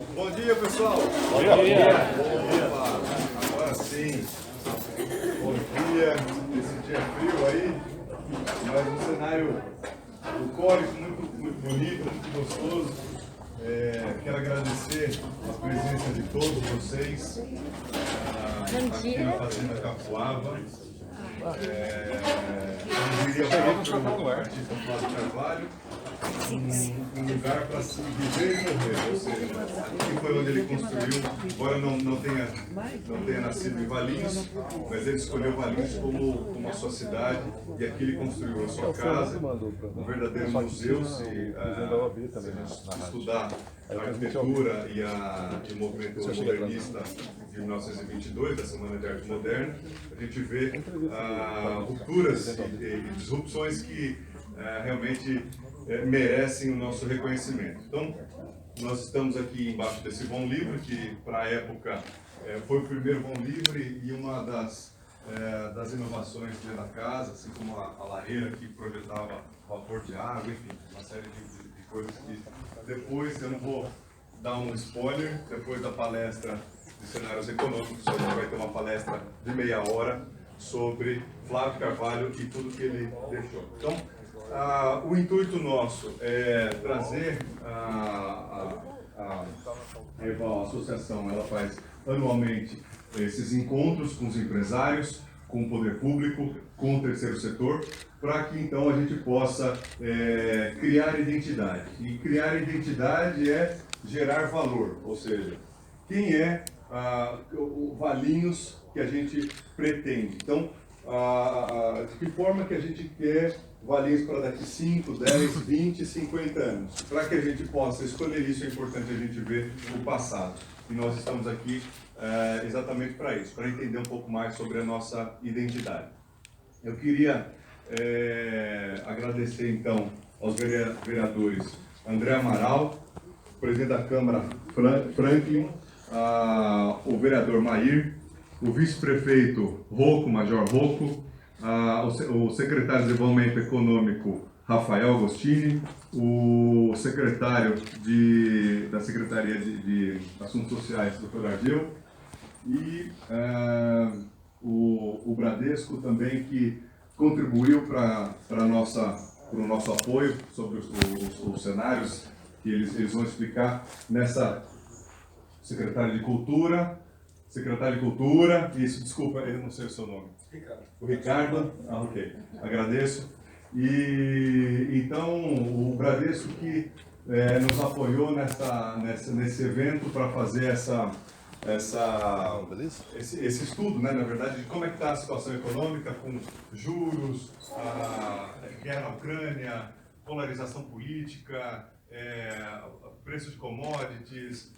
Bom dia, pessoal! Bom dia! Opa, agora sim! Bom dia! Esse dia frio aí, mas um cenário bucólico muito bonito, muito gostoso. Quero agradecer a presença de todos vocês aqui na Fazenda Capuava. Como diria o próprio artista Flávio Carvalho, um lugar para se viver e morrer, ou seja, aqui foi onde ele construiu, embora não tenha nascido em Valinhos, mas ele escolheu Valinhos como a sua cidade, e aqui ele construiu a sua casa, um verdadeiro museu. Se estudar a arquitetura e o movimento modernista de 1922, da Semana de Arte Moderna, a gente vê rupturas e disrupções que realmente merecem o nosso reconhecimento. Então, nós estamos aqui embaixo desse Von Livre, que para a época foi o primeiro Von Livre e uma das inovações dentro da casa, assim como a lareira que projetava vapor de água, enfim, uma série de coisas que depois, eu não vou dar um spoiler, depois da palestra de cenários econômicos, a gente vai ter uma palestra de meia hora sobre Flávio Carvalho e tudo que ele deixou. Então, o intuito nosso é trazer a associação, ela faz anualmente esses encontros com os empresários, com o poder público, com o terceiro setor, para que então a gente possa criar identidade. E criar identidade é gerar valor, ou seja, quem é o Valinhos que a gente pretende. Então, de que forma que a gente quer Valinhos para daqui 5, 10, 20, 50 anos. Para que a gente possa escolher isso, é importante a gente ver o passado. E nós estamos aqui exatamente para isso, para entender um pouco mais sobre a nossa identidade. Eu queria agradecer, então, aos vereadores André Amaral, presidente da Câmara Franklin, o vereador Mair, o vice-prefeito Rocco, Major Rocco, o secretário de Desenvolvimento Econômico Rafael Agostini, o secretário da Secretaria de Assuntos Sociais, Dr. Argel, e o Bradesco também, que contribuiu para o nosso apoio sobre os cenários que eles vão explicar nessa secretária de Cultura, isso, desculpa, eu não sei o seu nome. O Ricardo, ok, agradeço. E então o Bradesco que nos apoiou nesse evento para fazer esse estudo, né, na verdade, de como é que está a situação econômica com juros, a guerra na Ucrânia, polarização política, preço de commodities,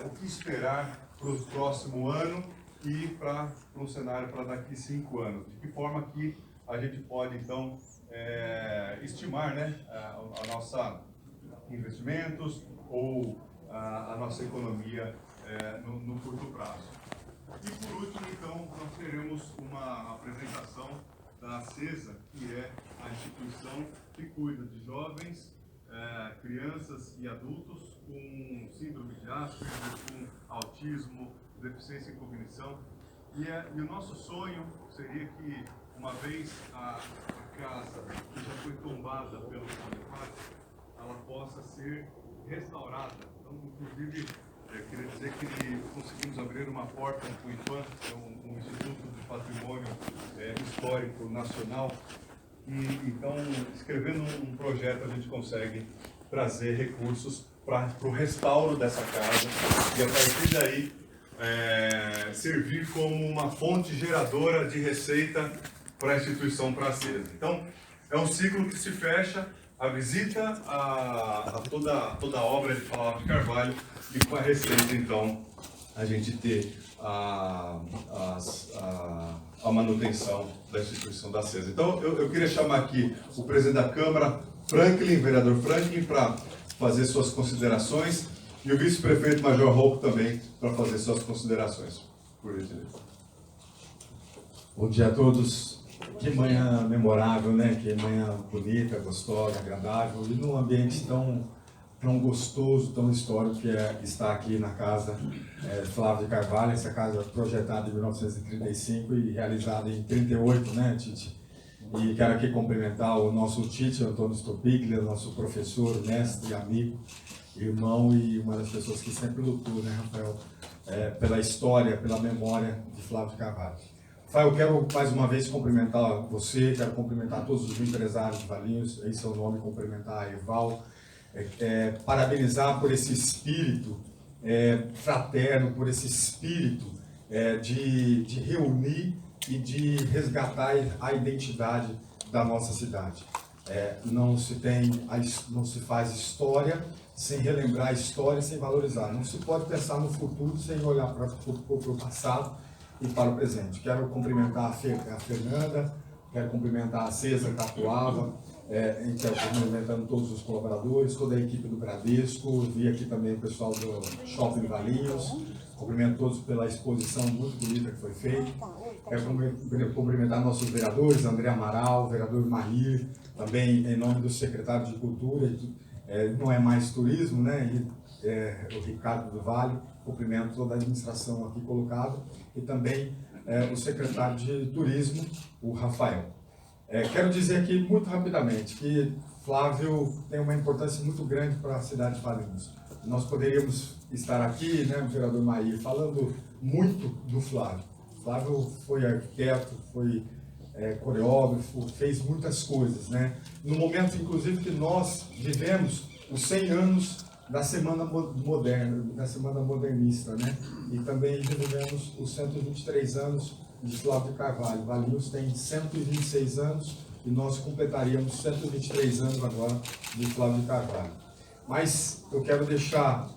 o que esperar para o próximo ano e para um cenário para daqui 5 anos. De que forma que a gente pode, então, estimar, né, a nossa investimentos ou a nossa economia no curto prazo. E por último, então, nós teremos uma apresentação da CESA, que é a instituição que cuida de jovens, crianças e adultos com síndrome de Asperger, com autismo, deficiência em cognição. E o nosso sonho seria que, uma vez a casa que já foi tombada pelo Bonifácio, ela possa ser restaurada. Então, inclusive, eu queria dizer que conseguimos abrir uma porta para o IPAN, que é um Instituto de Patrimônio Histórico Nacional, e então, escrevendo um projeto, a gente consegue trazer recursos para o restauro dessa casa e, a partir daí, servir como uma fonte geradora de receita para a instituição, para a CESA. Então, é um ciclo que se fecha, a visita a toda a obra de Flávio Carvalho, e com a receita, então, a gente ter a manutenção da instituição da CESA. Então, eu queria chamar aqui o presidente da Câmara, Franklin, vereador Franklin, para fazer suas considerações, e o vice-prefeito Major Rocco também para fazer suas considerações. Por gentileza. Bom dia a todos. Que manhã memorável, né? Que manhã bonita, gostosa, agradável, e num ambiente tão tão gostoso, tão histórico que é estar aqui na casa Flávio de Carvalho, essa casa projetada em 1935 e realizada em 38, né, Tite? E quero aqui cumprimentar o nosso Tite, Antônio Stopiglia, nosso professor, mestre, amigo, irmão e uma das pessoas que sempre lutou, né, Rafael, pela história, pela memória de Flávio de Carvalho. Rafael, eu quero mais uma vez cumprimentar você, quero cumprimentar todos os empresários de Valinhos, em seu nome, cumprimentar a Eval, parabenizar por esse espírito fraterno, por esse espírito de reunir e de resgatar a identidade da nossa cidade. Não se faz história sem relembrar a história, sem valorizar. Não se pode pensar no futuro sem olhar para o passado e para o presente. Quero cumprimentar a Fernanda, quero cumprimentar a César Catuava, quero cumprimentando todos os colaboradores, toda a equipe do Bradesco, vi aqui também o pessoal do Shopping Valinhos, cumprimento todos pela exposição muito bonita que foi feita. Quero cumprimentar nossos vereadores, André Amaral, vereador Mahir, também em nome do secretário de Cultura, não é mais turismo, né? O Ricardo do Vale, cumprimento toda a administração aqui colocada, e também o secretário de Turismo, o Rafael. Quero dizer aqui muito rapidamente que Flávio tem uma importância muito grande para a cidade de Valinhos. Nós poderíamos estar aqui, né, o vereador Maí, falando muito do Flávio. Flávio foi arquiteto, foi coreógrafo, fez muitas coisas, né? No momento, inclusive, que nós vivemos os 100 anos da Semana Moderna, da Semana Modernista, né? E também vivemos os 123 anos de Flávio de Carvalho. Valinhos tem 126 anos e nós completaríamos 123 anos agora de Flávio de Carvalho. Mas eu quero deixar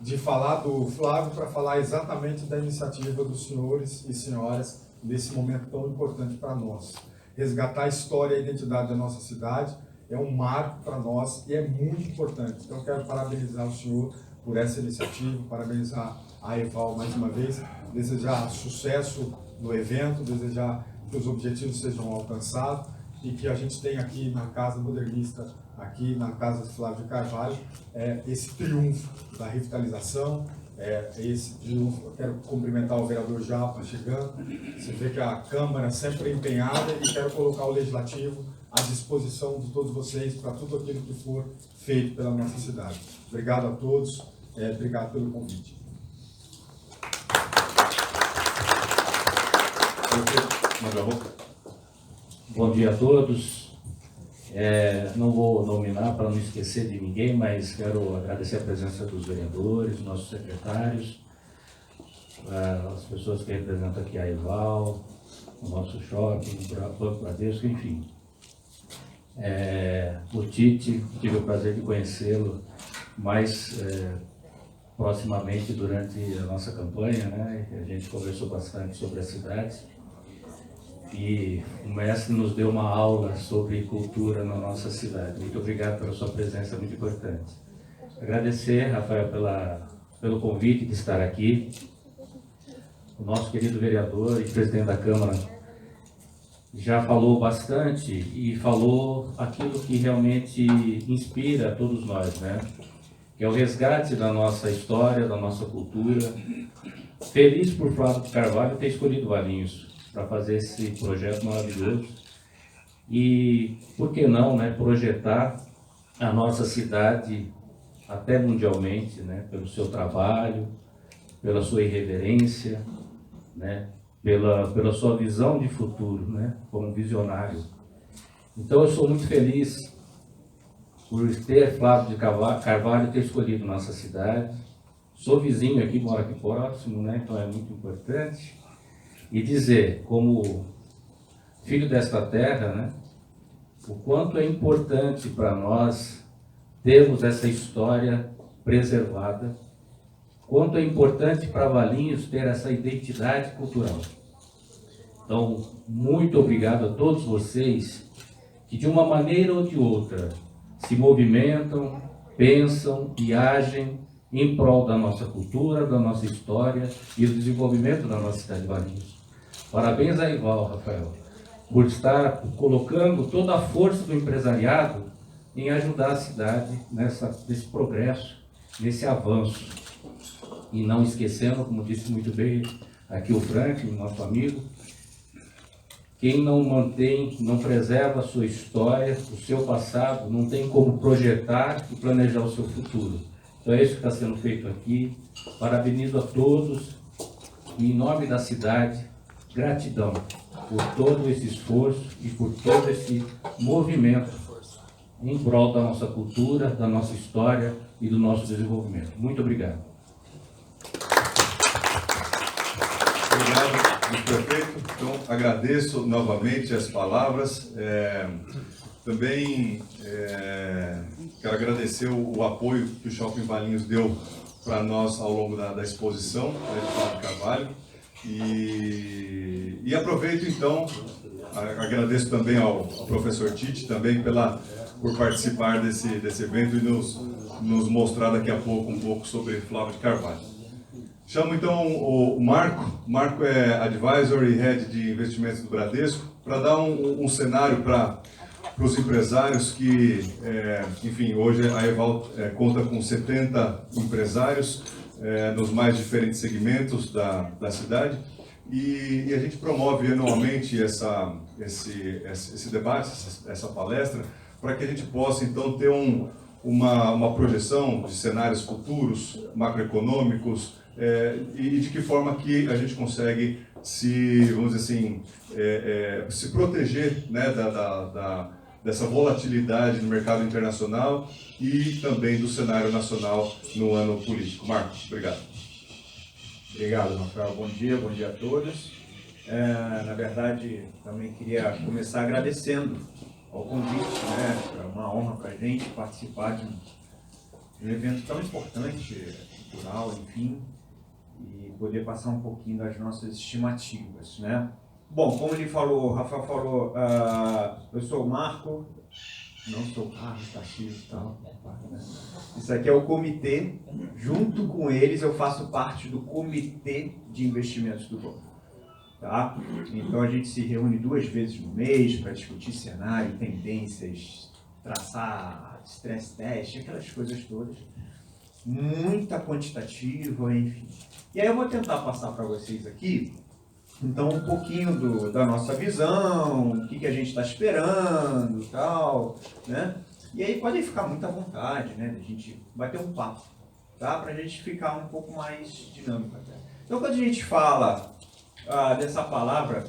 de falar do Flávio para falar exatamente da iniciativa dos senhores e senhoras nesse momento tão importante para nós. Resgatar a história e a identidade da nossa cidade é um marco para nós e é muito importante. Então, eu quero parabenizar o senhor por essa iniciativa, parabenizar a Eval mais uma vez, desejar sucesso no evento, desejar que os objetivos sejam alcançados e que a gente tenha aqui na Casa Modernista, aqui na Casa de Flávio de Carvalho, esse triunfo da revitalização, esse triunfo. Eu quero cumprimentar o vereador Japa chegando, você vê que a Câmara sempre é empenhada, e quero colocar o Legislativo à disposição de todos vocês para tudo aquilo que for feito pela nossa cidade. Obrigado a todos, obrigado pelo convite. Bom dia a todos. Não vou nominar para não esquecer de ninguém, mas quero agradecer a presença dos vereadores, nossos secretários, as pessoas que representam aqui a Eval, o nosso shopping, o Banco Bradesco, enfim. O Tite, tive o prazer de conhecê-lo mais proximamente durante a nossa campanha, né? A gente conversou bastante sobre a cidade. E o mestre nos deu uma aula sobre cultura na nossa cidade. Muito obrigado pela sua presença, muito importante. Agradecer, Rafael, pelo convite de estar aqui. O nosso querido vereador e presidente da Câmara já falou bastante e falou aquilo que realmente inspira a todos nós, né? Que é o resgate da nossa história, da nossa cultura. Feliz por Flávio de Carvalho ter escolhido Valinhos para fazer esse projeto maravilhoso e, por que não, né, projetar a nossa cidade até mundialmente, né, pelo seu trabalho, pela sua irreverência, né, pela sua visão de futuro, né, como visionário. Então eu sou muito feliz por ter Flávio de Carvalho ter escolhido nossa cidade. Sou vizinho aqui, moro aqui próximo, né, então é muito importante. E dizer, como filho desta terra, né, o quanto é importante para nós termos essa história preservada, quanto é importante para Valinhos ter essa identidade cultural. Então, muito obrigado a todos vocês que, de uma maneira ou de outra, se movimentam, pensam e agem em prol da nossa cultura, da nossa história e do desenvolvimento da nossa cidade de Valinhos. Parabéns a Eval, Rafael, por estar colocando toda a força do empresariado em ajudar a cidade nesse progresso, nesse avanço. E não esquecendo, como disse muito bem aqui o Franklin, nosso amigo, quem não mantém, não preserva a sua história, o seu passado, não tem como projetar e planejar o seu futuro. Então é isso que está sendo feito aqui. Parabenizo a todos e, em nome da cidade, gratidão por todo esse esforço e por todo esse movimento em prol da nossa cultura, da nossa história e do nosso desenvolvimento. Muito obrigado. Obrigado, prefeito. Então, agradeço novamente as palavras. Também quero agradecer o apoio que o Shopping Valinhos deu para nós ao longo da exposição, de Flávio Carvalho. E aproveito, então, agradeço também ao professor Tite também por participar desse evento e nos mostrar daqui a pouco um pouco sobre Flávio de Carvalho. Chamo então o Marco. Marco é Advisor e Head de Investimentos do Bradesco, para dar um cenário para os empresários que, enfim, hoje a Eval conta com 70 empresários nos mais diferentes segmentos da cidade, e a gente promove anualmente esse debate, essa palestra, para que a gente possa então ter uma projeção de cenários futuros, macroeconômicos, e de que forma que a gente consegue vamos dizer assim, se proteger, né, dessa volatilidade no mercado internacional e também do cenário nacional no ano político. Marcos, obrigado. Obrigado, Rafael. Bom dia a todos. Na verdade, também queria começar agradecendo ao convite, né? É uma honra para a gente participar de um evento tão importante, cultural, enfim, e poder passar um pouquinho das nossas estimativas, né? Bom, como ele falou, o Rafael falou, eu sou o Marco, não sou o Carlos, Caxias e tal. Isso aqui é o comitê, junto com eles eu faço parte do comitê de investimentos do banco. Tá? Então a gente se reúne 2 vezes no mês para discutir cenário, tendências, traçar stress test, aquelas coisas todas. Muita quantitativa, enfim. E aí eu vou tentar passar para vocês aqui, então, um pouquinho da nossa visão, o que a gente está esperando e tal, né? E aí podem ficar muito à vontade, né? A gente vai ter um papo, tá? Para a gente ficar um pouco mais dinâmico até. Então, quando a gente fala dessa palavra,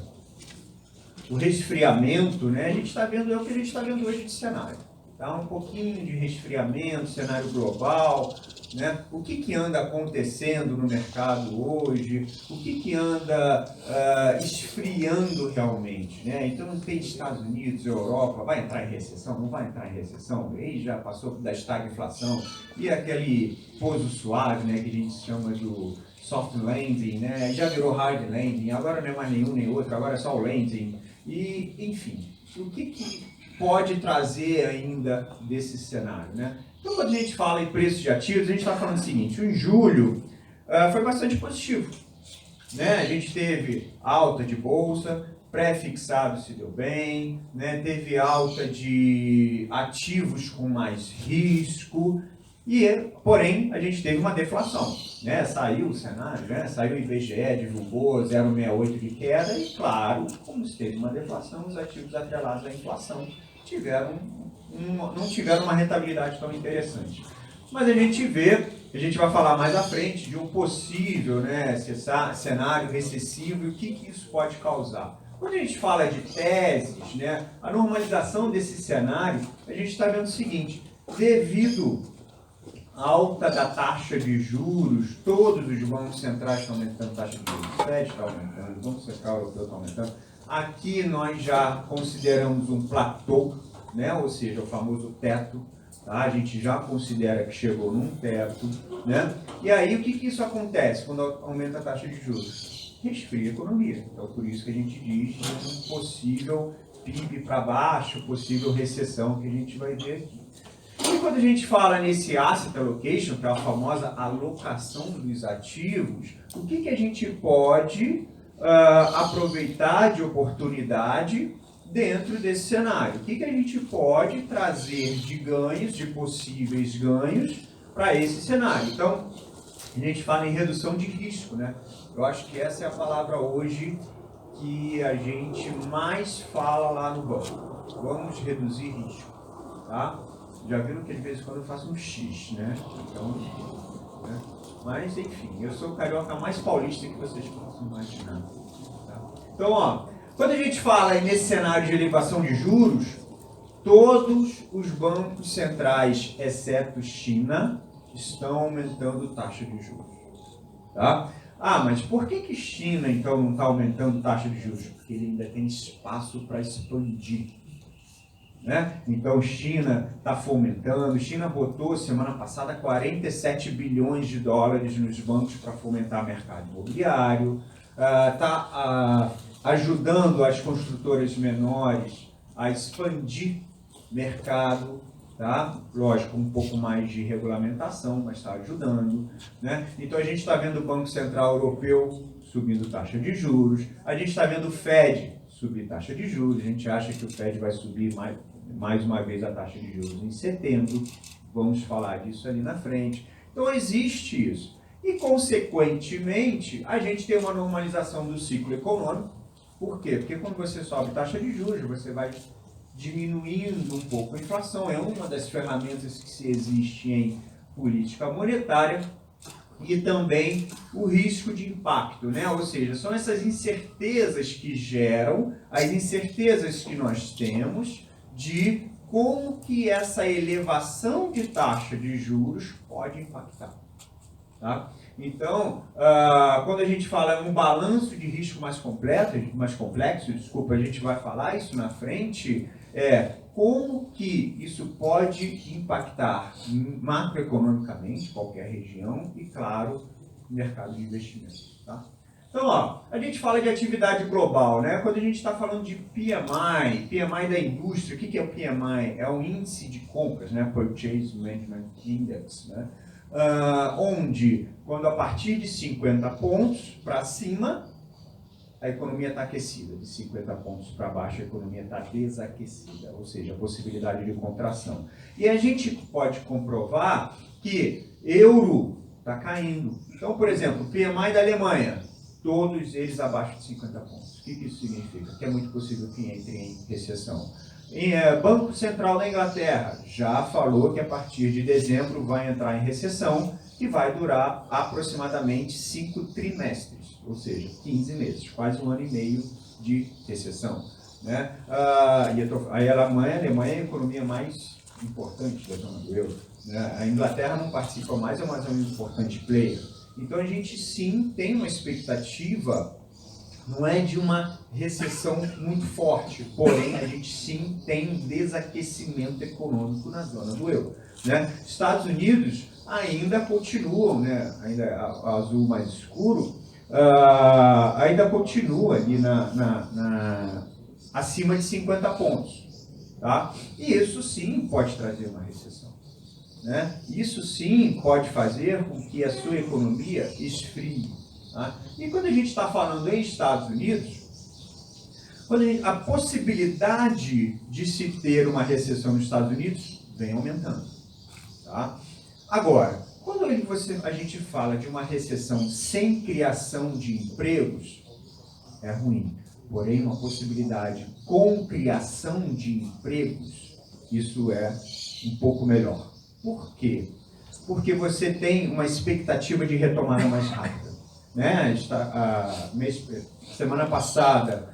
o resfriamento, né? A gente está vendo, é o que a gente está vendo hoje de cenário. Tá? Um pouquinho de resfriamento, cenário global, né? O que anda acontecendo no mercado hoje, o que anda esfriando realmente, né? Então tem Estados Unidos, Europa, vai entrar em recessão, não vai entrar em recessão, aí já passou da estagflação, e aquele pouso suave, né, que a gente chama do soft landing, né? Já virou hard landing, agora não é mais nenhum nem outro, agora é só o landing, e enfim, o que pode trazer ainda desse cenário, né? Então, quando a gente fala em preços de ativos, a gente está falando o seguinte, em julho foi bastante positivo, né? A gente teve alta de bolsa, pré-fixado se deu bem, né? Teve alta de ativos com mais risco, porém, a gente teve uma deflação, né? Saiu o cenário, né? Saiu o IBGE, divulgou 0,68 de queda e, claro, como se teve uma deflação, os ativos atrelados à inflação não tiveram uma rentabilidade tão interessante. Mas a gente vai falar mais à frente de um possível, né, cenário recessivo e o que isso pode causar. Quando a gente fala de teses, né, a normalização desse cenário, a gente está vendo o seguinte, devido à alta da taxa de juros, todos os bancos centrais estão aumentando a taxa de juros, o FED está aumentando, o Banco Central Europeu está aumentando. Aqui nós já consideramos um platô, né? Ou seja, o famoso teto, tá? A gente já considera que chegou num teto, né? E aí o que isso acontece quando aumenta a taxa de juros? Resfria a economia. Então por isso que a gente diz um possível PIB para baixo, possível recessão que a gente vai ver aqui. E quando a gente fala nesse asset allocation, que é a famosa alocação dos ativos, o que a gente pode aproveitar de oportunidade dentro desse cenário. O que a gente pode trazer de ganhos, de possíveis ganhos, para esse cenário? Então, a gente fala em redução de risco, né? Eu acho que essa é a palavra hoje que a gente mais fala lá no banco. Vamos reduzir risco, tá? Já viram que de vez em quando eu faço um X, né? Então, né? Mas, enfim, eu sou o carioca mais paulista que vocês possam imaginar. Tá? Então, ó, quando a gente fala nesse cenário de elevação de juros, todos os bancos centrais, exceto China, estão aumentando taxa de juros. Tá? Ah, mas por que China, então, não está aumentando taxa de juros? Porque ele ainda tem espaço para expandir. Né? Então, China está fomentando. China botou, semana passada, 47 bilhões de dólares nos bancos para fomentar o mercado imobiliário. Está ajudando as construtoras menores a expandir mercado. Tá? Lógico, um pouco mais de regulamentação, mas está ajudando. Né? Então, a gente está vendo o Banco Central Europeu subindo taxa de juros. A gente está vendo o Fed subir taxa de juros. A gente acha que o Fed vai subir mais uma vez a taxa de juros em setembro. Vamos falar disso ali na frente. Então, existe isso. E, consequentemente, a gente tem uma normalização do ciclo econômico. Por quê? Porque quando você sobe taxa de juros, você vai diminuindo um pouco a inflação. É uma das ferramentas que se existe em política monetária. E também o risco de impacto, né? Ou seja, são essas incertezas que geram, as incertezas que nós temos de como que essa elevação de taxa de juros pode impactar. Tá? Então, quando a gente fala em um balanço de risco mais complexo, desculpa, a gente vai falar isso na frente, como que isso pode impactar macroeconomicamente qualquer região e, claro, mercado de investimentos. Tá? Então, ó, a gente fala de atividade global, né? Quando a gente está falando de PMI da indústria, o que é o PMI? É um índice de compras, né? Purchase Management Index, né? Onde, quando a partir de 50 pontos para cima, a economia está aquecida, de 50 pontos para baixo a economia está desaquecida, ou seja, a possibilidade de contração. E a gente pode comprovar que euro está caindo. Então, por exemplo, PMI da Alemanha, todos eles abaixo de 50 pontos. O que isso significa? Que é muito possível que entre em recessão. Banco Central da Inglaterra já falou que a partir de dezembro vai entrar em recessão, que vai durar aproximadamente 5 trimestres, ou seja, 15 meses, quase 1 ano e meio de recessão. Né? A Alemanha é a economia mais importante da zona do euro. Né? A Inglaterra não participa mais, é mais um importante player. Então a gente sim tem uma expectativa, não é de uma recessão muito forte, porém a gente sim tem um desaquecimento econômico na zona do euro. Né? Estados Unidos ainda continuam, né? Ainda azul mais escuro, ainda continua ali acima de 50 pontos. Tá? E isso sim pode trazer uma recessão. Né? Isso sim pode fazer com que a sua economia esfrie. Tá? E quando a gente está falando em Estados Unidos, a possibilidade de se ter uma recessão nos Estados Unidos vem aumentando. Tá? Agora, quando a gente fala de uma recessão sem criação de empregos, é ruim. Porém, uma possibilidade com criação de empregos, isso é um pouco melhor. Por quê? Porque você tem uma expectativa de retomada mais rápida. Né? Semana passada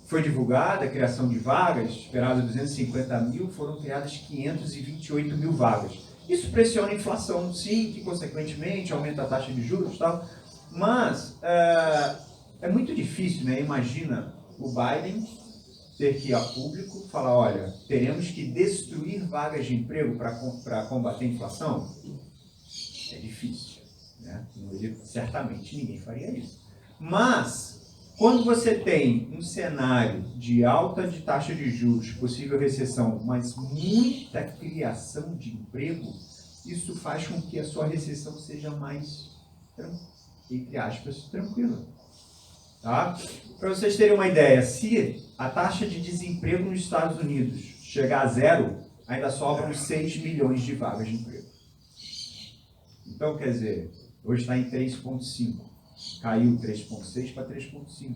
foi divulgada a criação de vagas, esperado 250 mil, foram criadas 528 mil vagas. Isso pressiona a inflação, sim, que consequentemente aumenta a taxa de juros e tal, mas é muito difícil, né? Imagina o Biden ter que ir a público falar, olha, teremos que destruir vagas de emprego para combater a inflação? É difícil, né? Certamente ninguém faria isso. Mas, quando você tem um cenário de alta de taxa de juros, possível recessão, mas muita criação de emprego, isso faz com que a sua recessão seja mais, entre aspas, tranquila. Tá? Para vocês terem uma ideia, se a taxa de desemprego nos Estados Unidos chegar a zero, ainda sobram 6 milhões de vagas de emprego. Então, quer dizer, hoje está em 3,5. Caiu 3,6 para 3,5.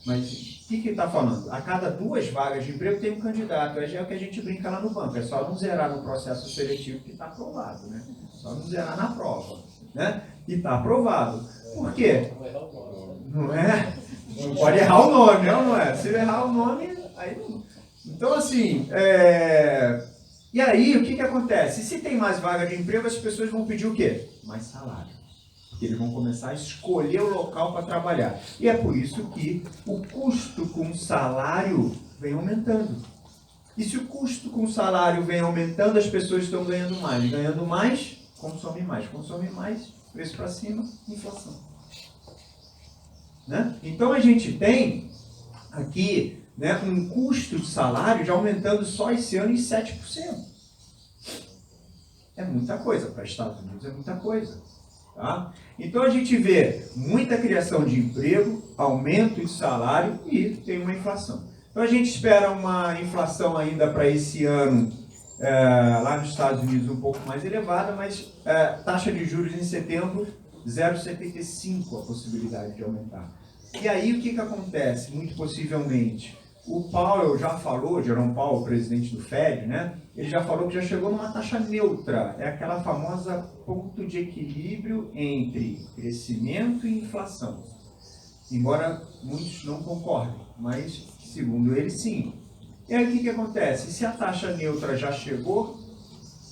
Mas o que está falando? A cada 2 vagas de emprego tem um candidato. É o que a gente brinca lá no banco. É só não zerar no processo seletivo que está aprovado, né? Só não zerar na prova, né? E está aprovado. Por quê? Não é? Não pode errar o nome, não é? Se errar o nome, aí não. Então, assim, e aí, o que acontece? Se tem mais vaga de emprego, as pessoas vão pedir o quê? Mais salário. Porque eles vão começar a escolher o local para trabalhar. E é por isso que o custo com salário vem aumentando. E se o custo com salário vem aumentando, as pessoas estão ganhando mais. Ganhando mais, consome mais. Consome mais, preço para cima, inflação. Né? Então a gente tem aqui, né, um custo de salário já aumentando só esse ano em 7%. É muita coisa, para Estados Unidos é muita coisa. Tá? Então a gente vê muita criação de emprego, aumento de salário e tem uma inflação. Então a gente espera uma inflação ainda para esse ano, lá nos Estados Unidos um pouco mais elevada, mas taxa de juros em setembro, 0,75 a possibilidade de aumentar. E aí o que acontece? Muito possivelmente, o Powell já falou, Jerome Powell, presidente do Fed, né? Ele já falou que já chegou numa taxa neutra. É aquela famosa ponto de equilíbrio entre crescimento e inflação. Embora muitos não concordem, mas segundo ele sim. E aí o que acontece? Se a taxa neutra já chegou,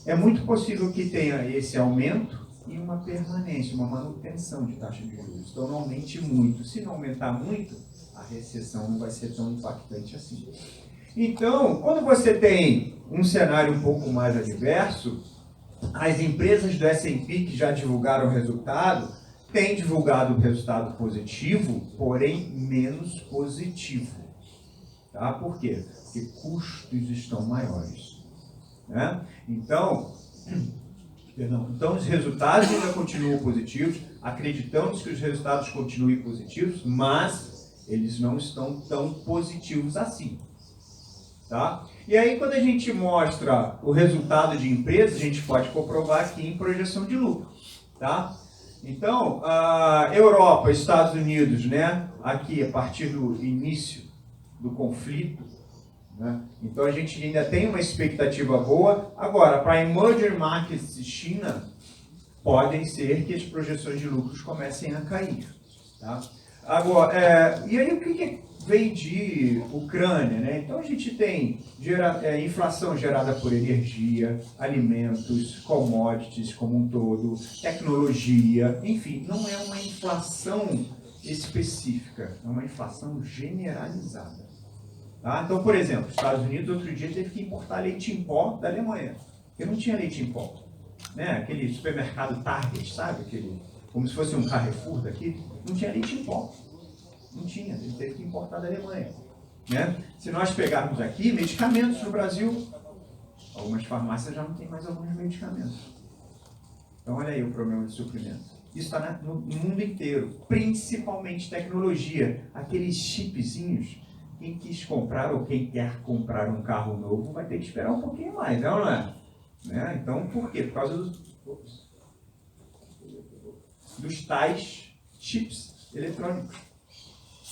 é muito possível que tenha esse aumento e uma permanência, uma manutenção de taxa de juros. Então não aumente muito. Se não aumentar muito, a recessão não vai ser tão impactante assim. Então, quando você tem um cenário um pouco mais adverso, as empresas do S&P que já divulgaram o resultado, têm divulgado o resultado positivo, porém menos positivo. Tá? Por quê? Porque custos estão maiores. Né? Então, os resultados ainda continuam positivos, acreditamos que os resultados continuem positivos, mas eles não estão tão positivos assim. Tá? E aí, quando a gente mostra o resultado de empresas, a gente pode comprovar aqui em projeção de lucro. Tá? Então, a Europa, Estados Unidos, né? Aqui a partir do início do conflito, né? Então a gente ainda tem uma expectativa boa. Agora, para emerging markets de China, podem ser que as projeções de lucros comecem a cair. Tá? Agora, e aí o que vem de Ucrânia, né? Então a gente tem inflação gerada por energia, alimentos, commodities como um todo, tecnologia, enfim, não é uma inflação específica, é uma inflação generalizada. Tá? Então, por exemplo, os Estados Unidos outro dia teve que importar leite em pó da Alemanha, porque não tinha leite em pó. Né? Aquele supermercado Target, sabe? Como se fosse um Carrefour daqui, não tinha leite em pó. Não tinha, ele teve que importar da Alemanha. Né? Se nós pegarmos aqui, medicamentos no Brasil, algumas farmácias já não tem mais alguns medicamentos. Então olha aí o problema de suprimento. Isso está no mundo inteiro, principalmente tecnologia. Aqueles chipzinhos, quem quis comprar ou quem quer comprar um carro novo vai ter que esperar um pouquinho mais, não é? Né? Então por quê? Por causa dos tais chips eletrônicos.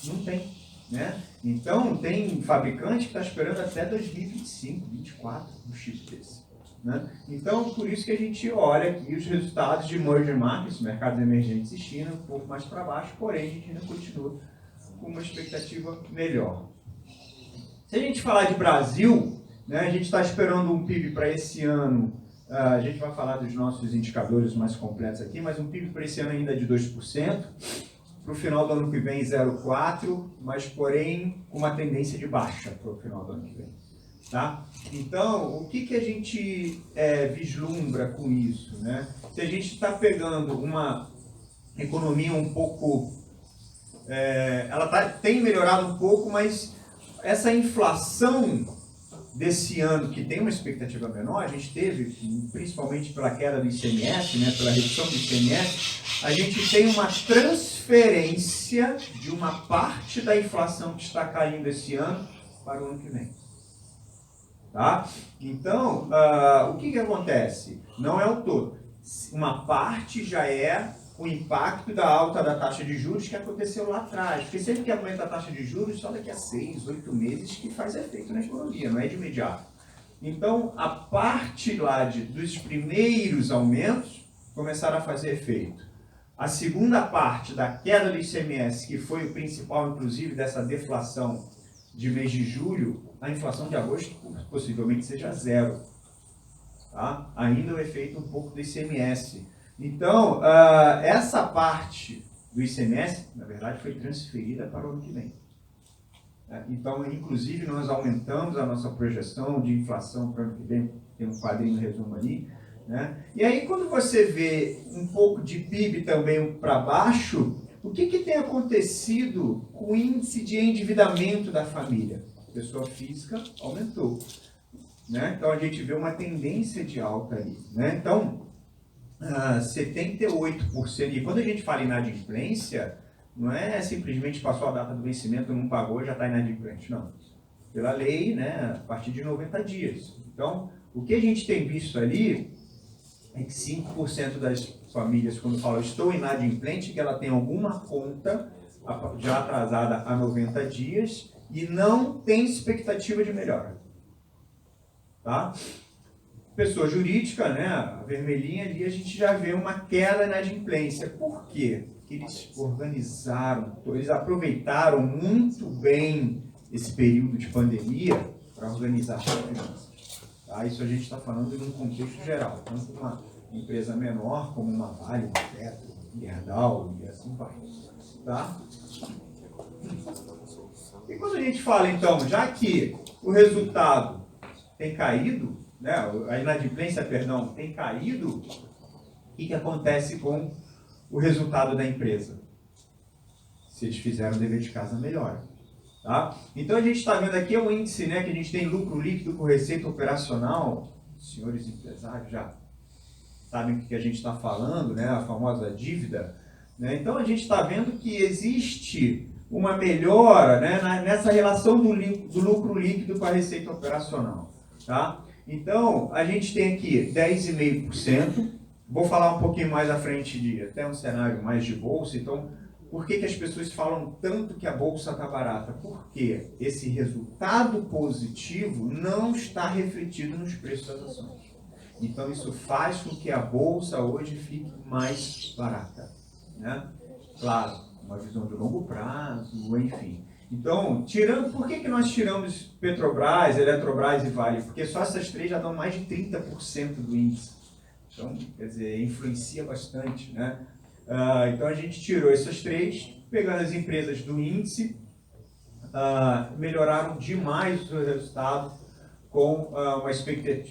Não tem, né? Então, tem fabricante que está esperando até 2025, 2024, um chip desse. Né? Então, por isso que a gente olha aqui os resultados de emerging markets, mercados emergentes e China, um pouco mais para baixo, porém, a gente ainda continua com uma expectativa melhor. Se a gente falar de Brasil, né, a gente está esperando um PIB para esse ano, a gente vai falar dos nossos indicadores mais completos aqui, mas um PIB para esse ano ainda é de 2%. Para o final do ano que vem, 0,4%, mas porém com uma tendência de baixa para o final do ano que vem. Tá? Então, o que a gente vislumbra com isso? Né? Se a gente está pegando uma economia um pouco... ela tem melhorado um pouco, mas essa inflação desse ano, que tem uma expectativa menor, a gente teve, principalmente pela queda do ICMS, né, pela redução do ICMS, a gente tem uma transferência de uma parte da inflação que está caindo esse ano para o ano que vem. Tá? Então, o que acontece? Não é o todo. Uma parte já é o impacto da alta da taxa de juros que aconteceu lá atrás. Porque sempre que aumenta a taxa de juros, só daqui a 6, 8 meses que faz efeito na economia, não é de imediato. Então, a parte lá dos primeiros aumentos começaram a fazer efeito. A segunda parte da queda do ICMS, que foi o principal, inclusive, dessa deflação de mês de julho, a inflação de agosto possivelmente seja zero. Tá? Ainda o efeito um pouco do ICMS. Então, essa parte do ICMS, na verdade, foi transferida para o ano que vem. Então, inclusive, nós aumentamos a nossa projeção de inflação para o ano que vem, tem um quadrinho resumo ali. Né? E aí, quando você vê um pouco de PIB também para baixo, o que tem acontecido com o índice de endividamento da família? A pessoa física aumentou. Né? Então, a gente vê uma tendência de alta ali. Né? Então, 78%, e quando a gente fala em inadimplência, não é simplesmente passou a data do vencimento, não pagou, já está inadimplente. Não. Pela lei, né, a partir de 90 dias. Então, o que a gente tem visto ali é que 5% das famílias, quando falam estou inadimplente, que ela tem alguma conta já atrasada há 90 dias e não tem expectativa de melhora. Tá? Pessoa jurídica, né, a vermelhinha ali, a gente já vê uma queda na inadimplência. Por quê? Porque eles organizaram, eles aproveitaram muito bem esse período de pandemia para organizar suas finanças. Tá? Isso a gente está falando em um contexto geral, tanto uma empresa menor como uma Vale, uma Petro, uma Gerdau e assim vai. Tá? E quando a gente fala, então, já que o resultado tem caído, né, a inadimplência, perdão, tem caído, o que acontece com o resultado da empresa? Se eles fizeram o dever de casa, melhora. Tá? Então a gente está vendo aqui um índice, né, que a gente tem lucro líquido com receita operacional. Os senhores empresários já sabem o que a gente está falando, né, a famosa dívida. Né? Então a gente está vendo que existe uma melhora, né, nessa relação do lucro líquido com a receita operacional. Tá? Então, a gente tem aqui 10,5%. Vou falar um pouquinho mais à frente de até um cenário mais de bolsa. Então, por que as pessoas falam tanto que a bolsa está barata? Porque esse resultado positivo não está refletido nos preços das ações. Então, isso faz com que a bolsa hoje fique mais barata. Né? Claro, uma visão de longo prazo, enfim. Então, por que nós tiramos Petrobras, Eletrobras e Vale? Porque só essas três já dão mais de 30% do índice. Então, quer dizer, influencia bastante, né? Então, a gente tirou essas três, pegando as empresas do índice, melhoraram demais o seu resultado com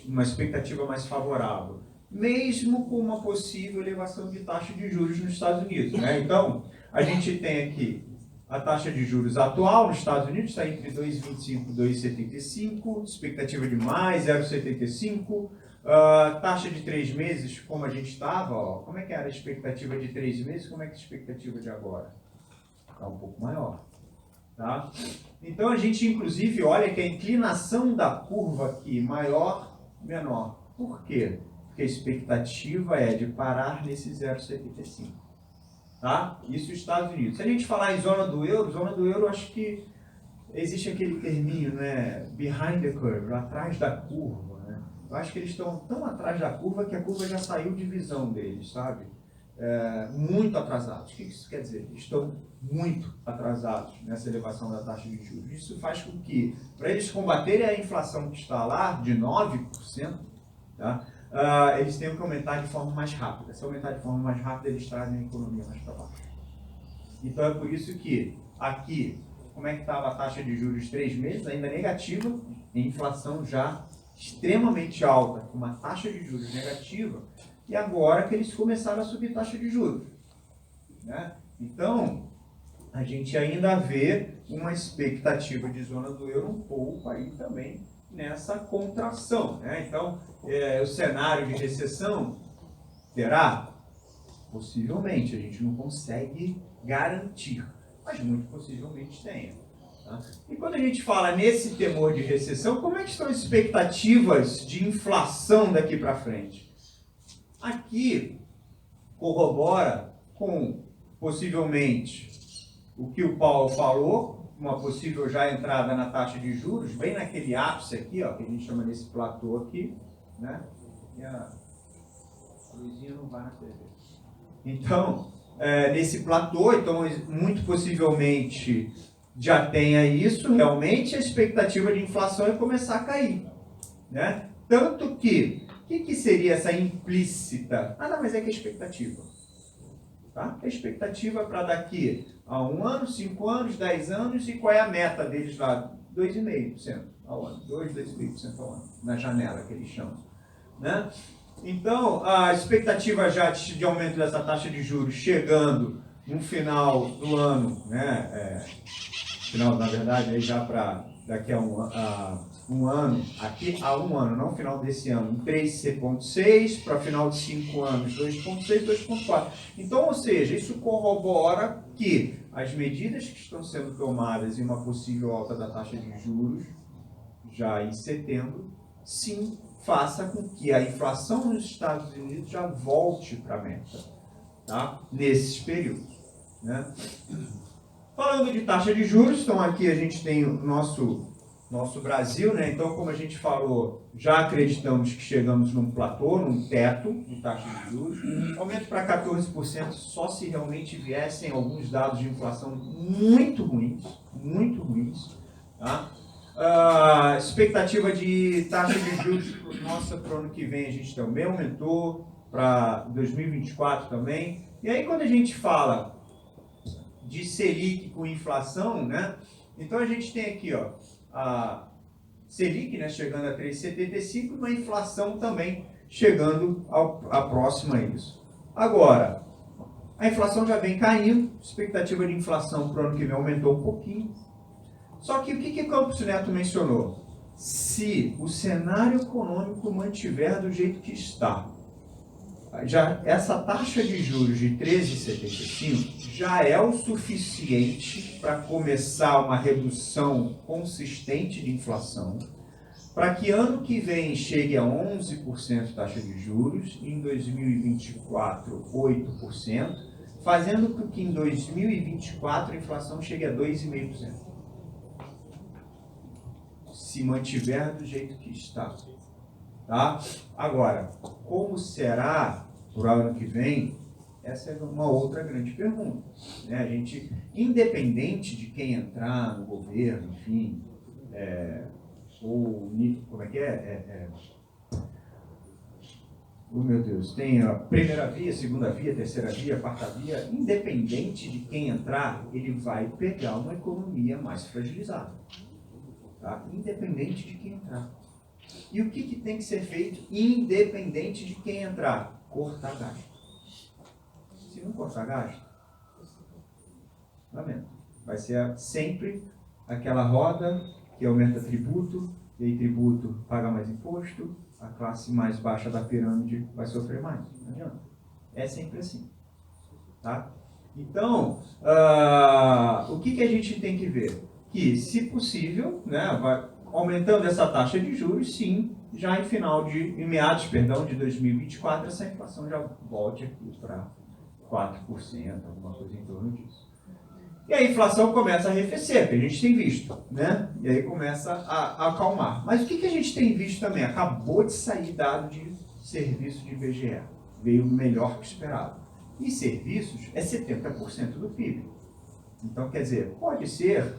uma expectativa mais favorável, mesmo com uma possível elevação de taxa de juros nos Estados Unidos. Né? Então, a gente tem aqui a taxa de juros atual nos Estados Unidos está entre 2,25 e 2,75, expectativa de mais 0,75, taxa de 3 meses, como a gente estava, como é que era a expectativa de 3 meses, como é que é a expectativa de agora? Está um pouco maior. Tá? Então a gente inclusive olha que a inclinação da curva aqui, maior, menor. Por quê? Porque a expectativa é de parar nesse 0,75. Tá? Isso nos Estados Unidos. Se a gente falar em zona do euro, acho que existe aquele terminho, né? Behind the curve, atrás da curva. Né? Eu acho que eles estão tão atrás da curva que a curva já saiu de visão deles, sabe? Muito atrasados. O que isso quer dizer? Eles estão muito atrasados nessa elevação da taxa de juros. Isso faz com que, para eles combaterem a inflação que está lá, de 9%, tá? Eles tenham que aumentar de forma mais rápida. Se aumentar de forma mais rápida, eles trazem a economia mais para baixo. Então é por isso que aqui, como é que estava a taxa de juros 3 meses? Ainda negativa, em inflação já extremamente alta, com uma taxa de juros negativa, e agora que eles começaram a subir taxa de juros. Né? Então, a gente ainda vê uma expectativa de zona do euro um pouco aí também nessa contração, né? Então, o cenário de recessão terá? Possivelmente, a gente não consegue garantir, mas muito possivelmente tenha. Tá? E quando a gente fala nesse temor de recessão, como é que estão as expectativas de inflação daqui para frente? Aqui corrobora com, possivelmente, o que o Paulo falou, uma possível já entrada na taxa de juros, bem naquele ápice aqui, ó, que a gente chama desse platô aqui, né? E a luzinha não vai na TV. Então, nesse platô, então, muito possivelmente já tenha isso, realmente a expectativa de inflação é começar a cair, né? Tanto que, o que seria essa implícita? Nada mais é que a expectativa. Tá? A expectativa para daqui a 1 ano, 5 anos, 10 anos, e qual é a meta deles lá? 2,5% ao ano, 2,5% ao ano, na janela que eles chamam, né? Então, a expectativa já de aumento dessa taxa de juros chegando no final do ano, né? Final, na verdade, aí já para daqui a um ano, aqui a 1 ano, não final desse ano, 3,6, para final de 5 anos, 2,6, 2,4. Então, ou seja, isso corrobora que as medidas que estão sendo tomadas em uma possível alta da taxa de juros, já em setembro, sim, faça com que a inflação nos Estados Unidos já volte para a meta, tá? Nesses períodos, né? Falando de taxa de juros, então aqui a gente tem o nosso Brasil, né? Então, como a gente falou, já acreditamos que chegamos num platô, num teto de taxa de juros. Aumento para 14% só se realmente viessem alguns dados de inflação muito ruins, tá? Expectativa de taxa de juros para o ano que vem a gente também aumentou, para 2024 também. E aí quando a gente fala de Selic com inflação, né? Então a gente tem aqui, ó, a Selic, né, chegando a 3,75 e uma inflação também chegando a próxima a isso. Agora, a inflação já vem caindo, expectativa de inflação para o ano que vem aumentou um pouquinho. Só que o que o Campos Neto mencionou? Se o cenário econômico mantiver do jeito que está, já essa taxa de juros de 13,75 já é o suficiente para começar uma redução consistente de inflação, para que ano que vem chegue a 11% taxa de juros, em 2024 8%, fazendo com que em 2024 a inflação chegue a 2,5%. Se mantiver do jeito que está. Tá? Agora, como será para o ano que vem? Essa é uma outra grande pergunta. Né? A gente, independente de quem entrar no governo, enfim, ou como é que oh meu Deus, tem a primeira via, segunda via, terceira via, quarta via, independente de quem entrar, ele vai pegar uma economia mais fragilizada. Tá? Independente de quem entrar. E o que tem que ser feito independente de quem entrar? Cortar gasto. Se não cortar gasto, lamento. Vai ser sempre aquela roda que aumenta tributo, e aí tributo paga mais imposto, a classe mais baixa da pirâmide vai sofrer mais. Não adianta. É sempre assim. Tá? Então, o que a gente tem que ver? Que, se possível, né, vai aumentando essa taxa de juros, sim, já em meados de 2024, essa inflação já volte aqui para 4%, alguma coisa em torno disso. E a inflação começa a arrefecer, que a gente tem visto, né? E aí começa a acalmar. Mas o que a gente tem visto também? Acabou de sair dado de serviço de IBGE, veio melhor que esperado. E serviços é 70% do PIB. Então, quer dizer, pode ser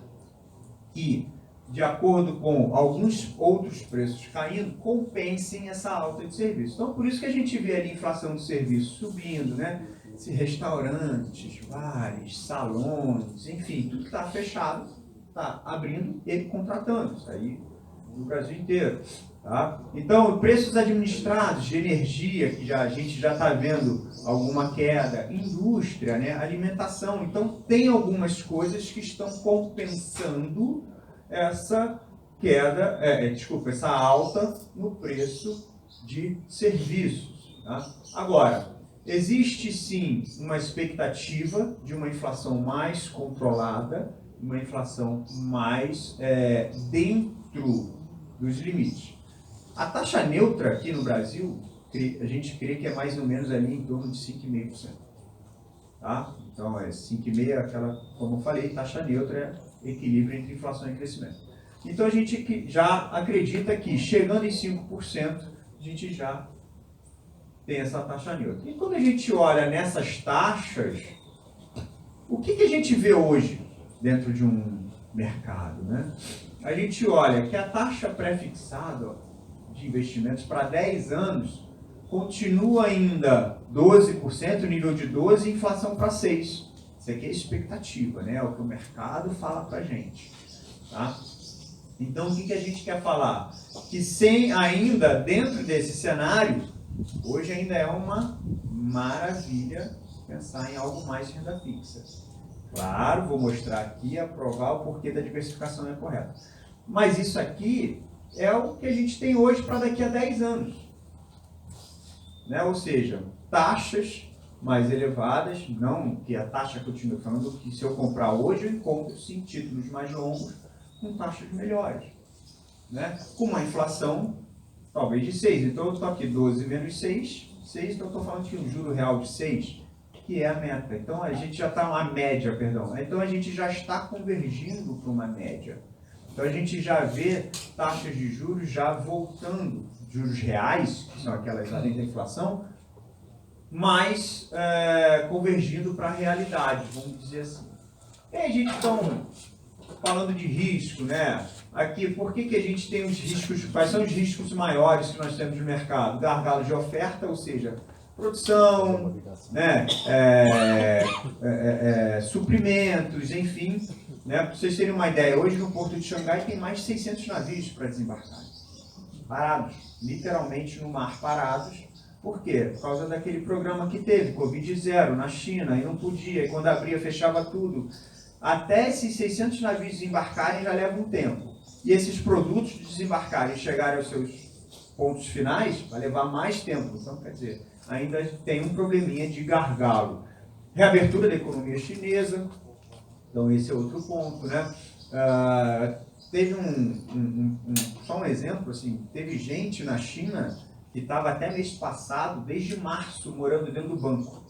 que, de acordo com alguns outros preços caindo, compensem essa alta de serviços. Então, por isso que a gente vê ali a inflação de serviços subindo, né? Restaurantes, bares, salões, enfim, tudo que está fechado, está abrindo e contratando. Isso aí no Brasil inteiro. Tá? Então, preços administrados de energia, que a gente já está vendo alguma queda, indústria, né? Alimentação. Então, tem algumas coisas que estão compensando essa essa alta no preço de serviços. Tá? Agora, existe sim uma expectativa de uma inflação mais controlada, uma inflação mais dentro dos limites. A taxa neutra aqui no Brasil, a gente crê que é mais ou menos ali em torno de 5,5%. Tá? Então, 5,5% é aquela, como eu falei, taxa neutra é equilíbrio entre inflação e crescimento. Então, a gente já acredita que, chegando em 5%, a gente já tem essa taxa neutra. E quando a gente olha nessas taxas, o que a gente vê hoje dentro de um mercado? Né? A gente olha que a taxa pré-fixada de investimentos para 10 anos continua ainda 12%, nível de 12%, e inflação para 6%. Isso aqui é expectativa, né? É o que o mercado fala para a gente. Tá? Então, o que a gente quer falar? Que sem ainda, dentro desse cenário, hoje ainda é uma maravilha pensar em algo mais renda fixa. Claro, vou mostrar aqui, provar o porquê da diversificação é correta. Mas isso aqui é o que a gente tem hoje para daqui a 10 anos. Né? Ou seja, taxas mais elevadas, não que a taxa continue falando que se eu comprar hoje, eu encontro sim títulos mais longos com taxas melhores. Né? Com uma inflação talvez de 6. Então eu estou aqui 12 menos 6, então eu estou falando de um juro real de 6, que é a meta. Então a gente já está uma média, perdão. Então a gente já está convergindo para uma média. Então a gente já vê taxas de juros já voltando, juros reais, que são aquelas além da inflação, mas convergindo para a realidade, vamos dizer assim. E a gente está falando de risco, né? Aqui, por que a gente tem os riscos, quais são os riscos maiores que nós temos no mercado? Gargalos de oferta, ou seja, produção, né? Suprimentos, enfim. Né? Para vocês terem uma ideia, hoje no Porto de Xangai tem mais de 600 navios para desembarcar. Parados, literalmente no mar parados. Por quê? Por causa daquele programa que teve, Covid-0, na China, e não podia, e quando abria, fechava tudo. Até esses 600 navios desembarcarem já leva um tempo. E esses produtos desembarcarem e chegarem aos seus pontos finais, vai levar mais tempo. Então, quer dizer, ainda tem um probleminha de gargalo. Reabertura da economia chinesa. Então, esse é outro ponto, né? Teve só um exemplo, assim, teve gente na China que estava até mês passado, desde março, morando dentro do banco.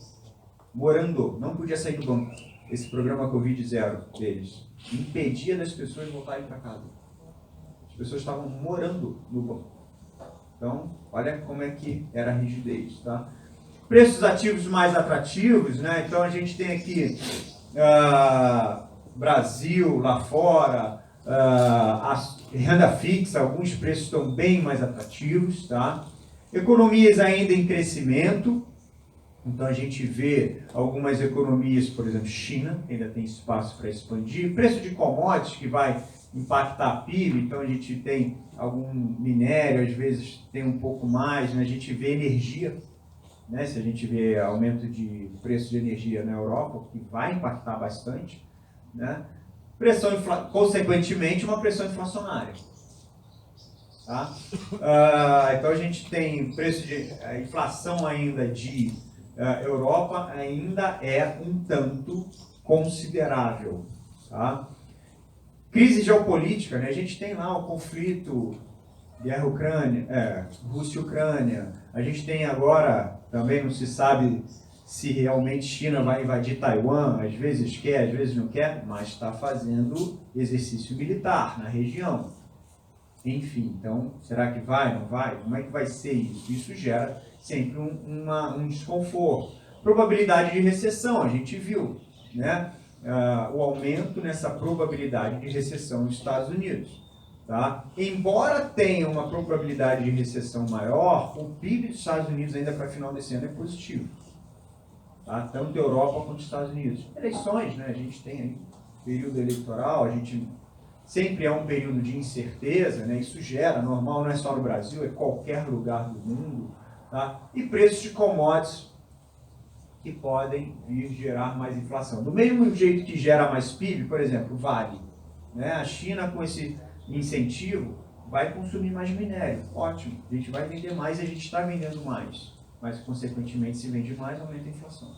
Não podia sair do banco. Esse programa Covid-0 deles impedia das pessoas voltarem para casa. As pessoas estavam morando no banco. Então, olha como é que era a rigidez, tá? Preços ativos mais atrativos, né? Então, a gente tem aqui Brasil, lá fora, a renda fixa, alguns preços estão bem mais atrativos, tá? Economias ainda em crescimento, então a gente vê algumas economias, por exemplo, China, ainda tem espaço para expandir, preço de commodities que vai impactar a PIB, então a gente tem algum minério, às vezes tem um pouco mais, né? A gente vê energia, né? Se a gente vê aumento de preço de energia na Europa, que vai impactar bastante, né? Consequentemente, uma pressão inflacionária. Tá? Então a gente tem a inflação ainda de Europa ainda é um tanto considerável. Tá? Crise geopolítica, né? A gente tem lá o conflito, guerra Rússia e Ucrânia. A gente tem agora, também não se sabe se realmente China vai invadir Taiwan, às vezes quer, às vezes não quer, mas está fazendo exercício militar na região. Enfim, então, será que vai, não vai? Como é que vai ser isso? Isso gera sempre um desconforto. Probabilidade de recessão, a gente viu, né? O aumento nessa probabilidade de recessão nos Estados Unidos. Tá? Embora tenha uma probabilidade de recessão maior, o PIB dos Estados Unidos ainda para final desse ano é positivo. Tá? Tanto Europa quanto Estados Unidos. Eleições, né? A gente tem aí período eleitoral, a gente sempre é um período de incerteza, né? Isso gera, normal, não é só no Brasil, é qualquer lugar do mundo. Tá? E preços de commodities que podem vir gerar mais inflação. Do mesmo jeito que gera mais PIB, por exemplo, Vale. Né? A China com esse incentivo, vai consumir mais minério. Ótimo, a gente vai vender mais e a gente está vendendo mais. Mas, consequentemente, se vende mais, aumenta a inflação.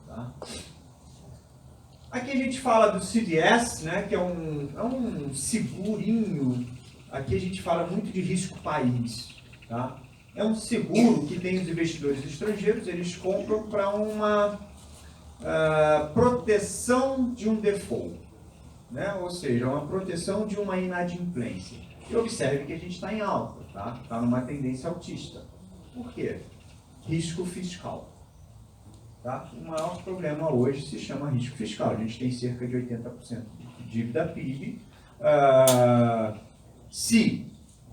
Tá? Aqui a gente fala do CDS, né, que é um segurinho. Aqui a gente fala muito de risco país. Tá? É um seguro que tem os investidores estrangeiros, eles compram para uma proteção de um default, né? Ou seja, uma proteção de uma inadimplência. E observe que a gente está em alta, tá? Está numa tendência altista. Por quê? Risco fiscal. Tá? O maior problema hoje se chama risco fiscal. A gente tem cerca de 80% de dívida PIB. Se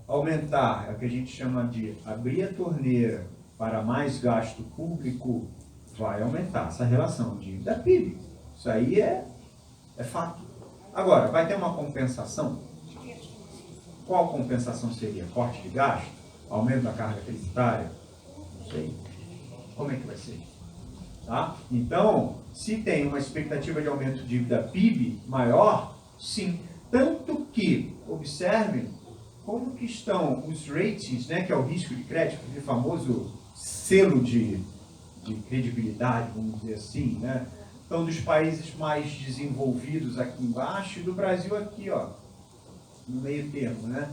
aumentar, é o que a gente chama de abrir a torneira para mais gasto público, vai aumentar essa relação dívida PIB. Isso aí é fato. Agora, vai ter uma compensação? Qual compensação seria? Corte de gasto? Aumento da carga tributária? Não sei. Como é que vai ser? Tá? Então, se tem uma expectativa de aumento de dívida PIB maior, sim. Tanto que, observem, como que estão os ratings, né, que é o risco de crédito, aquele famoso selo de credibilidade, vamos dizer assim, né? Então, dos países mais desenvolvidos aqui embaixo e do Brasil aqui, ó, no meio termo, né?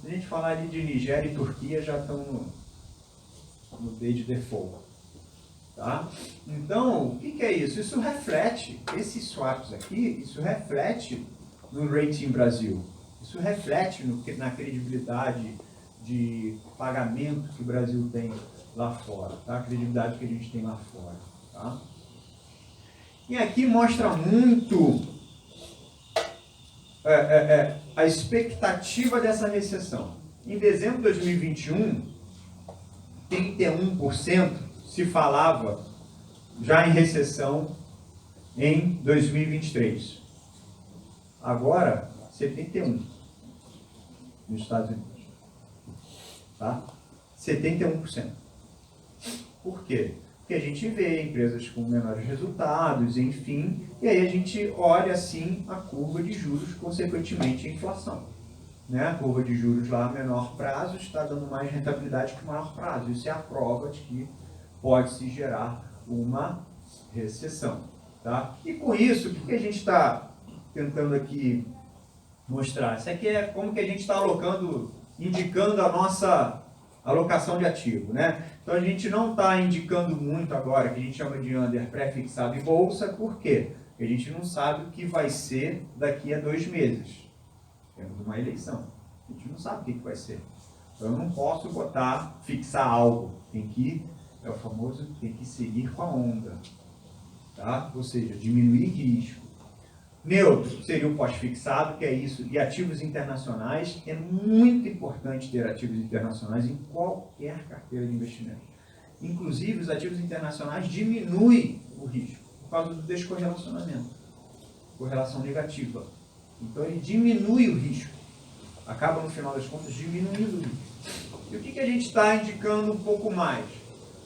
Se a gente falar ali de Nigéria e Turquia, já estão no day de default, tá? Então, o que é isso? Isso reflete, esses swaps aqui, isso reflete no rating Brasil. Isso reflete na credibilidade de pagamento que o Brasil tem lá fora, tá? A credibilidade que a gente tem lá fora, tá? E aqui mostra muito a expectativa dessa recessão. Em dezembro de 2021, 31% se falava já em recessão em 2023. Agora, 71% nos Estados Unidos. Tá? 71%. Por quê? Porque a gente vê empresas com menores resultados, enfim, e aí a gente olha assim a curva de juros, consequentemente a inflação. Né? A curva de juros lá a menor prazo está dando mais rentabilidade que o maior prazo. Isso é a prova de que pode-se gerar uma recessão. Tá? E com isso, o que a gente está tentando aqui mostrar? Isso aqui é como que a gente está indicando a nossa alocação de ativo, né? Então a gente não está indicando muito agora, que a gente chama de under pré-fixado em bolsa, por quê? Porque a gente não sabe o que vai ser daqui a 2 meses. Temos uma eleição. A gente não sabe o que vai ser. Então eu não posso fixar algo. Tem que seguir com a onda. Tá? Ou seja, diminuir risco. Neutro seria o pós-fixado, que é isso. E ativos internacionais, é muito importante ter ativos internacionais em qualquer carteira de investimento. Inclusive, os ativos internacionais diminuem o risco por causa do descorrelacionamento. Correlação negativa. Então, ele diminui o risco. Acaba, no final das contas, diminuindo o risco. E o que a gente está indicando um pouco mais?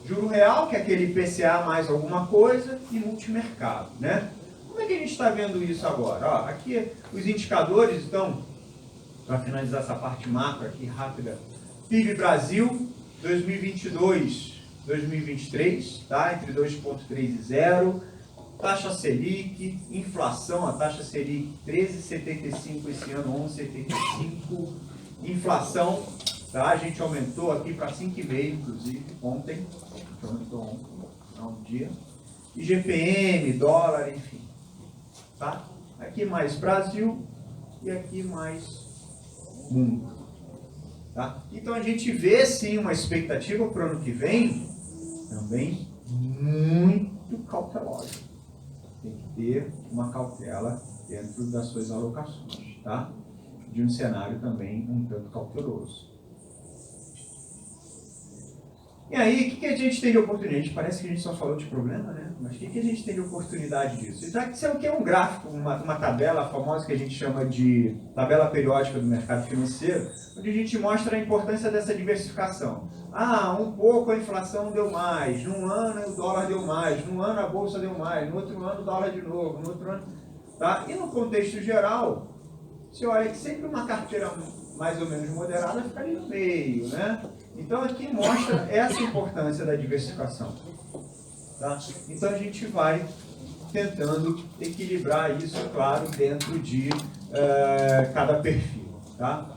Juro real, que é aquele IPCA mais alguma coisa, e multimercado, né? Como é que a gente está vendo isso agora? Ó, aqui os indicadores, então, para finalizar essa parte macro aqui rápida, PIB Brasil 2022, 2023, tá? Entre 2,3 e 0, taxa Selic, inflação, a taxa Selic 13,75 esse ano, 11,75, inflação, tá? A gente aumentou aqui para 5,5, inclusive, ontem, a gente aumentou ontem, no final do dia, IGPM, dólar, enfim. Tá? Aqui mais Brasil e aqui mais mundo. Tá? Então a gente vê sim uma expectativa para o ano que vem também muito cautelosa. Tem que ter uma cautela dentro das suas alocações, tá? De um cenário também um tanto cauteloso. E aí, o que a gente tem de oportunidade? Parece que a gente só falou de problema, né? Mas o que a gente tem de oportunidade disso? Já que isso é o que é um gráfico, uma tabela famosa que a gente chama de tabela periódica do mercado financeiro, onde a gente mostra a importância dessa diversificação. Ah, um pouco a inflação deu mais, num ano o dólar deu mais, num ano a bolsa deu mais, no outro ano o dólar de novo, no outro ano... Tá? E no contexto geral, você olha que sempre uma carteira mais ou menos moderada fica ali no meio, né? Então aqui mostra essa importância da diversificação. Tá? Então a gente vai tentando equilibrar isso, claro, dentro de cada perfil. Tá?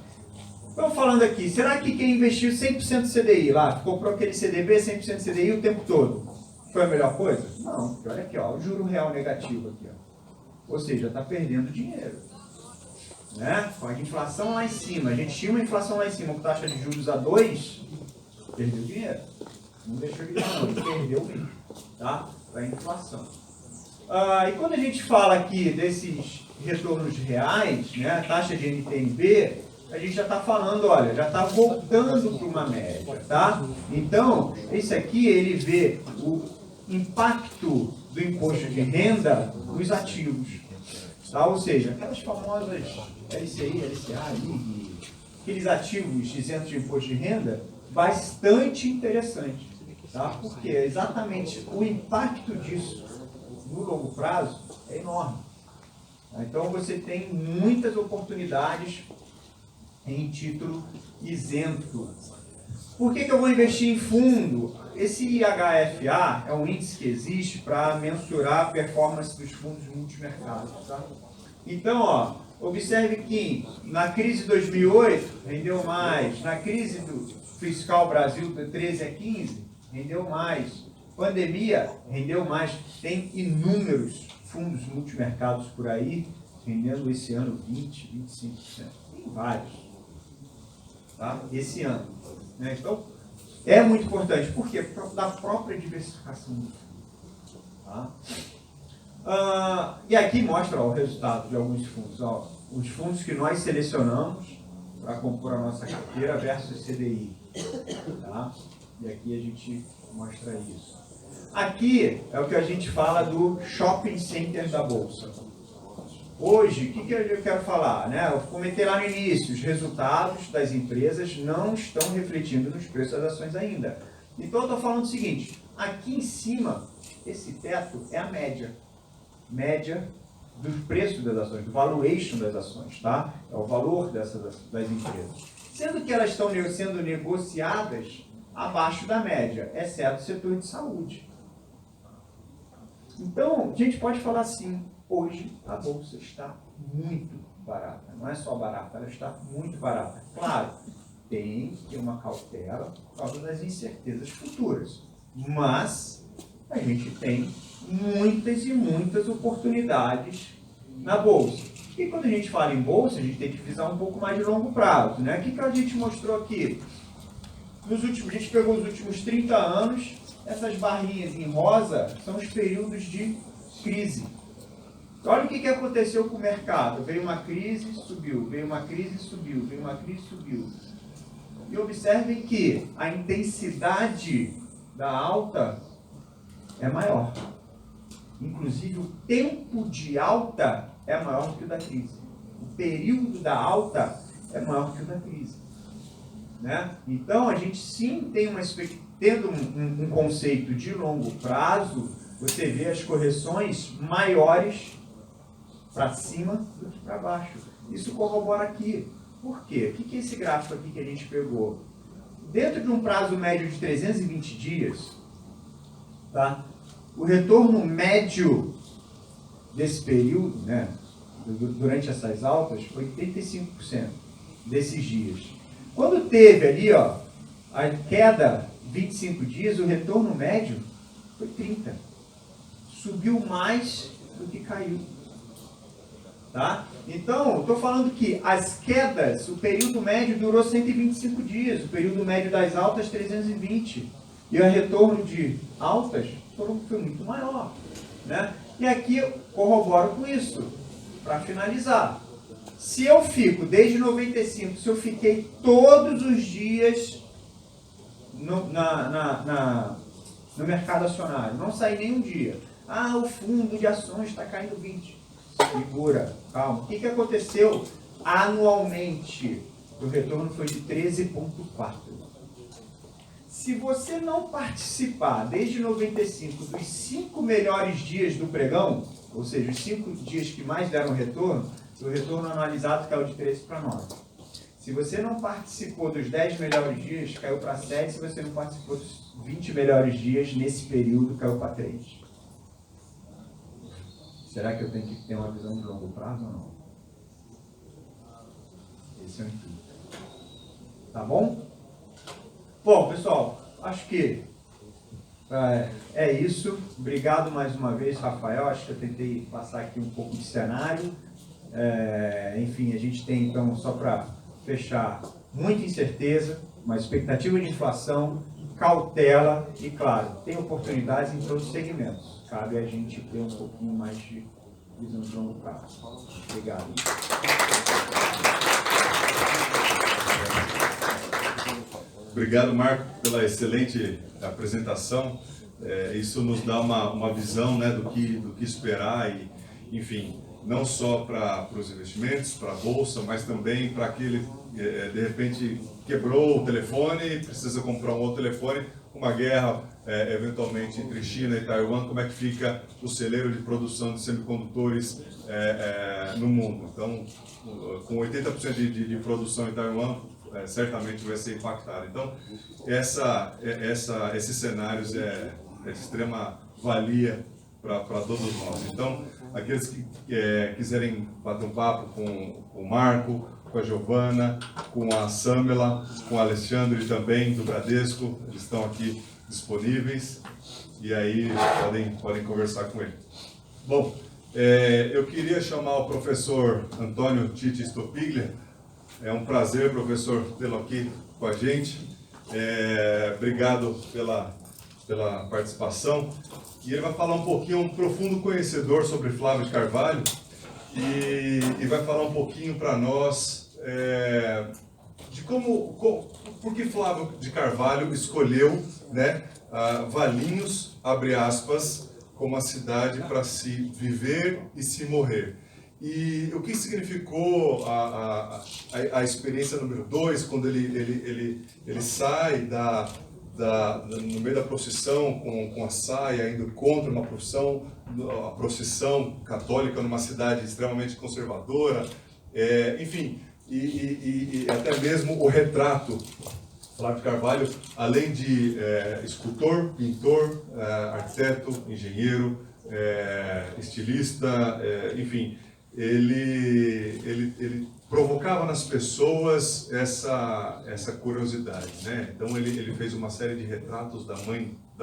Então falando aqui, será que quem investiu 100% CDI lá, comprou aquele CDB 100% CDI o tempo todo, foi a melhor coisa? Não, porque olha aqui, ó, o juro real negativo aqui. Ó. Ou seja, está perdendo dinheiro. Né? Com a inflação lá em cima, a gente tinha uma inflação lá em cima com taxa de juros a 2, perdeu dinheiro. Não deixou de ganhar, não, perdeu mesmo. Tá? Da inflação. E quando a gente fala aqui desses retornos reais, né, taxa de NTNB, a gente já está falando, olha, já está voltando para uma média, tá? Então, esse aqui, ele vê o impacto do imposto de renda nos ativos, tá? Ou seja, aquelas famosas LCI, LCA, LIG, aqueles ativos isentos de imposto de renda, bastante interessante, tá? Porque exatamente o impacto disso no longo prazo é enorme. Então, você tem muitas oportunidades em título isento. Por que eu vou investir em fundo? Esse IHFA é um índice que existe para mensurar a performance dos fundos multimercados. Tá? Então, ó, observe que na crise de 2008 rendeu mais, na crise do fiscal Brasil de 13 a 15 rendeu mais, pandemia rendeu mais. Tem inúmeros fundos multimercados por aí rendendo esse ano 20, 25%. Tem vários. Tá? Esse ano. Né? Então, é muito importante. Por quê? Da própria diversificação do fundo. Tá? E aqui mostra ó, o resultado de alguns fundos. Ó, os fundos que nós selecionamos para compor a nossa carteira versus CDI. Tá? E aqui a gente mostra isso. Aqui é o que a gente fala do shopping center da Bolsa. Hoje, o que eu quero falar? Né? Eu comentei lá no início, os resultados das empresas não estão refletindo nos preços das ações ainda. Então, eu estou falando o seguinte, aqui em cima, esse teto é a média. Média do preço das ações, do valuation das ações, tá? É o valor das empresas. Sendo que elas estão sendo negociadas abaixo da média, exceto o setor de saúde. Então, a gente pode falar assim, hoje a bolsa está muito barata. Não é só barata, ela está muito barata. Claro, tem que ter uma cautela por causa das incertezas futuras. Mas a gente tem muitas e muitas oportunidades na bolsa. E quando a gente fala em bolsa, a gente tem que visar um pouco mais de longo prazo. Né? O que a gente mostrou aqui? A gente pegou os últimos 30 anos, essas barrinhas em rosa são os períodos de crise. Olha o que aconteceu com o mercado. Veio uma crise, subiu. Veio uma crise, subiu. Veio uma crise, subiu. E observem que a intensidade da alta é maior. Inclusive, o tempo de alta é maior do que o da crise. O período da alta é maior que o da crise. Né? Então, a gente sim tem tendo um conceito de longo prazo, você vê as correções maiores para cima do que para baixo. Isso corrobora aqui. Por quê? O que é esse gráfico aqui que a gente pegou? Dentro de um prazo médio de 320 dias, tá? O retorno médio desse período, né, durante essas altas, foi 85% desses dias. Quando teve ali ó, a queda 25 dias, o retorno médio foi 30%. Subiu mais do que caiu. Tá? Então, estou falando que as quedas, o período médio durou 125 dias, o período médio das altas 320. E o retorno de altas foi muito maior. Né? E aqui eu corroboro com isso, para finalizar. Se eu fico desde 95, se eu fiquei todos os dias no mercado acionário, não saí nenhum dia. O fundo de ações está caindo 20%. Segura, calma. O que aconteceu anualmente? O retorno foi de 13,4%. Se você não participar desde 95 dos 5 melhores dias do pregão, ou seja, os 5 dias que mais deram retorno, o retorno anualizado caiu de 13 para 9. Se você não participou dos 10 melhores dias, caiu para 7. Se você não participou dos 20 melhores dias, nesse período, caiu para 3. Será que eu tenho que ter uma visão de longo prazo ou não? Esse é o intuito. Tá bom? Bom, pessoal, acho que é isso. Obrigado mais uma vez, Rafael. Acho que eu tentei passar aqui um pouco de cenário. Enfim, a gente tem, então, só para fechar, muita incerteza, uma expectativa de inflação, cautela e, claro, tem oportunidades em todos os segmentos. Cabe a gente ter um pouquinho mais de visão de longo prazo. Obrigado. Obrigado, Marco, pela excelente apresentação. Isso nos dá uma visão, né, do que esperar e, enfim, não só para os investimentos, para a bolsa, mas também para aquele, de repente, quebrou o telefone e precisa comprar um outro telefone, uma guerra, eventualmente, entre China e Taiwan, como é que fica o celeiro de produção de semicondutores no mundo. Então, com 80% de produção em Taiwan, certamente vai ser impactado. Então, esses cenários é de extrema valia para todos nós. Então, aqueles que quiserem bater um papo com o Marco, com a Giovana, com a Samela, com o Alexandre também, do Bradesco, eles estão aqui disponíveis e aí podem conversar com ele. Bom, eu queria chamar o professor Antônio Titi Stopiglia. É um prazer, professor, tê-lo aqui com a gente. Obrigado pela participação. E ele vai falar um pouquinho, um profundo conhecedor sobre Flávio de Carvalho, e vai falar um pouquinho para nós de por que Flávio de Carvalho escolheu, né, Valinhos, abre aspas, como a cidade para se viver e se morrer. E o que significou a experiência número 2, quando ele sai no meio da procissão com a saia, indo contra uma a procissão católica numa cidade extremamente conservadora, enfim, e até mesmo o retrato. Flávio de Carvalho, além de escultor, pintor, arquiteto, engenheiro, estilista, enfim, ele provocava nas pessoas essa curiosidade, né? Então ele fez uma série de retratos da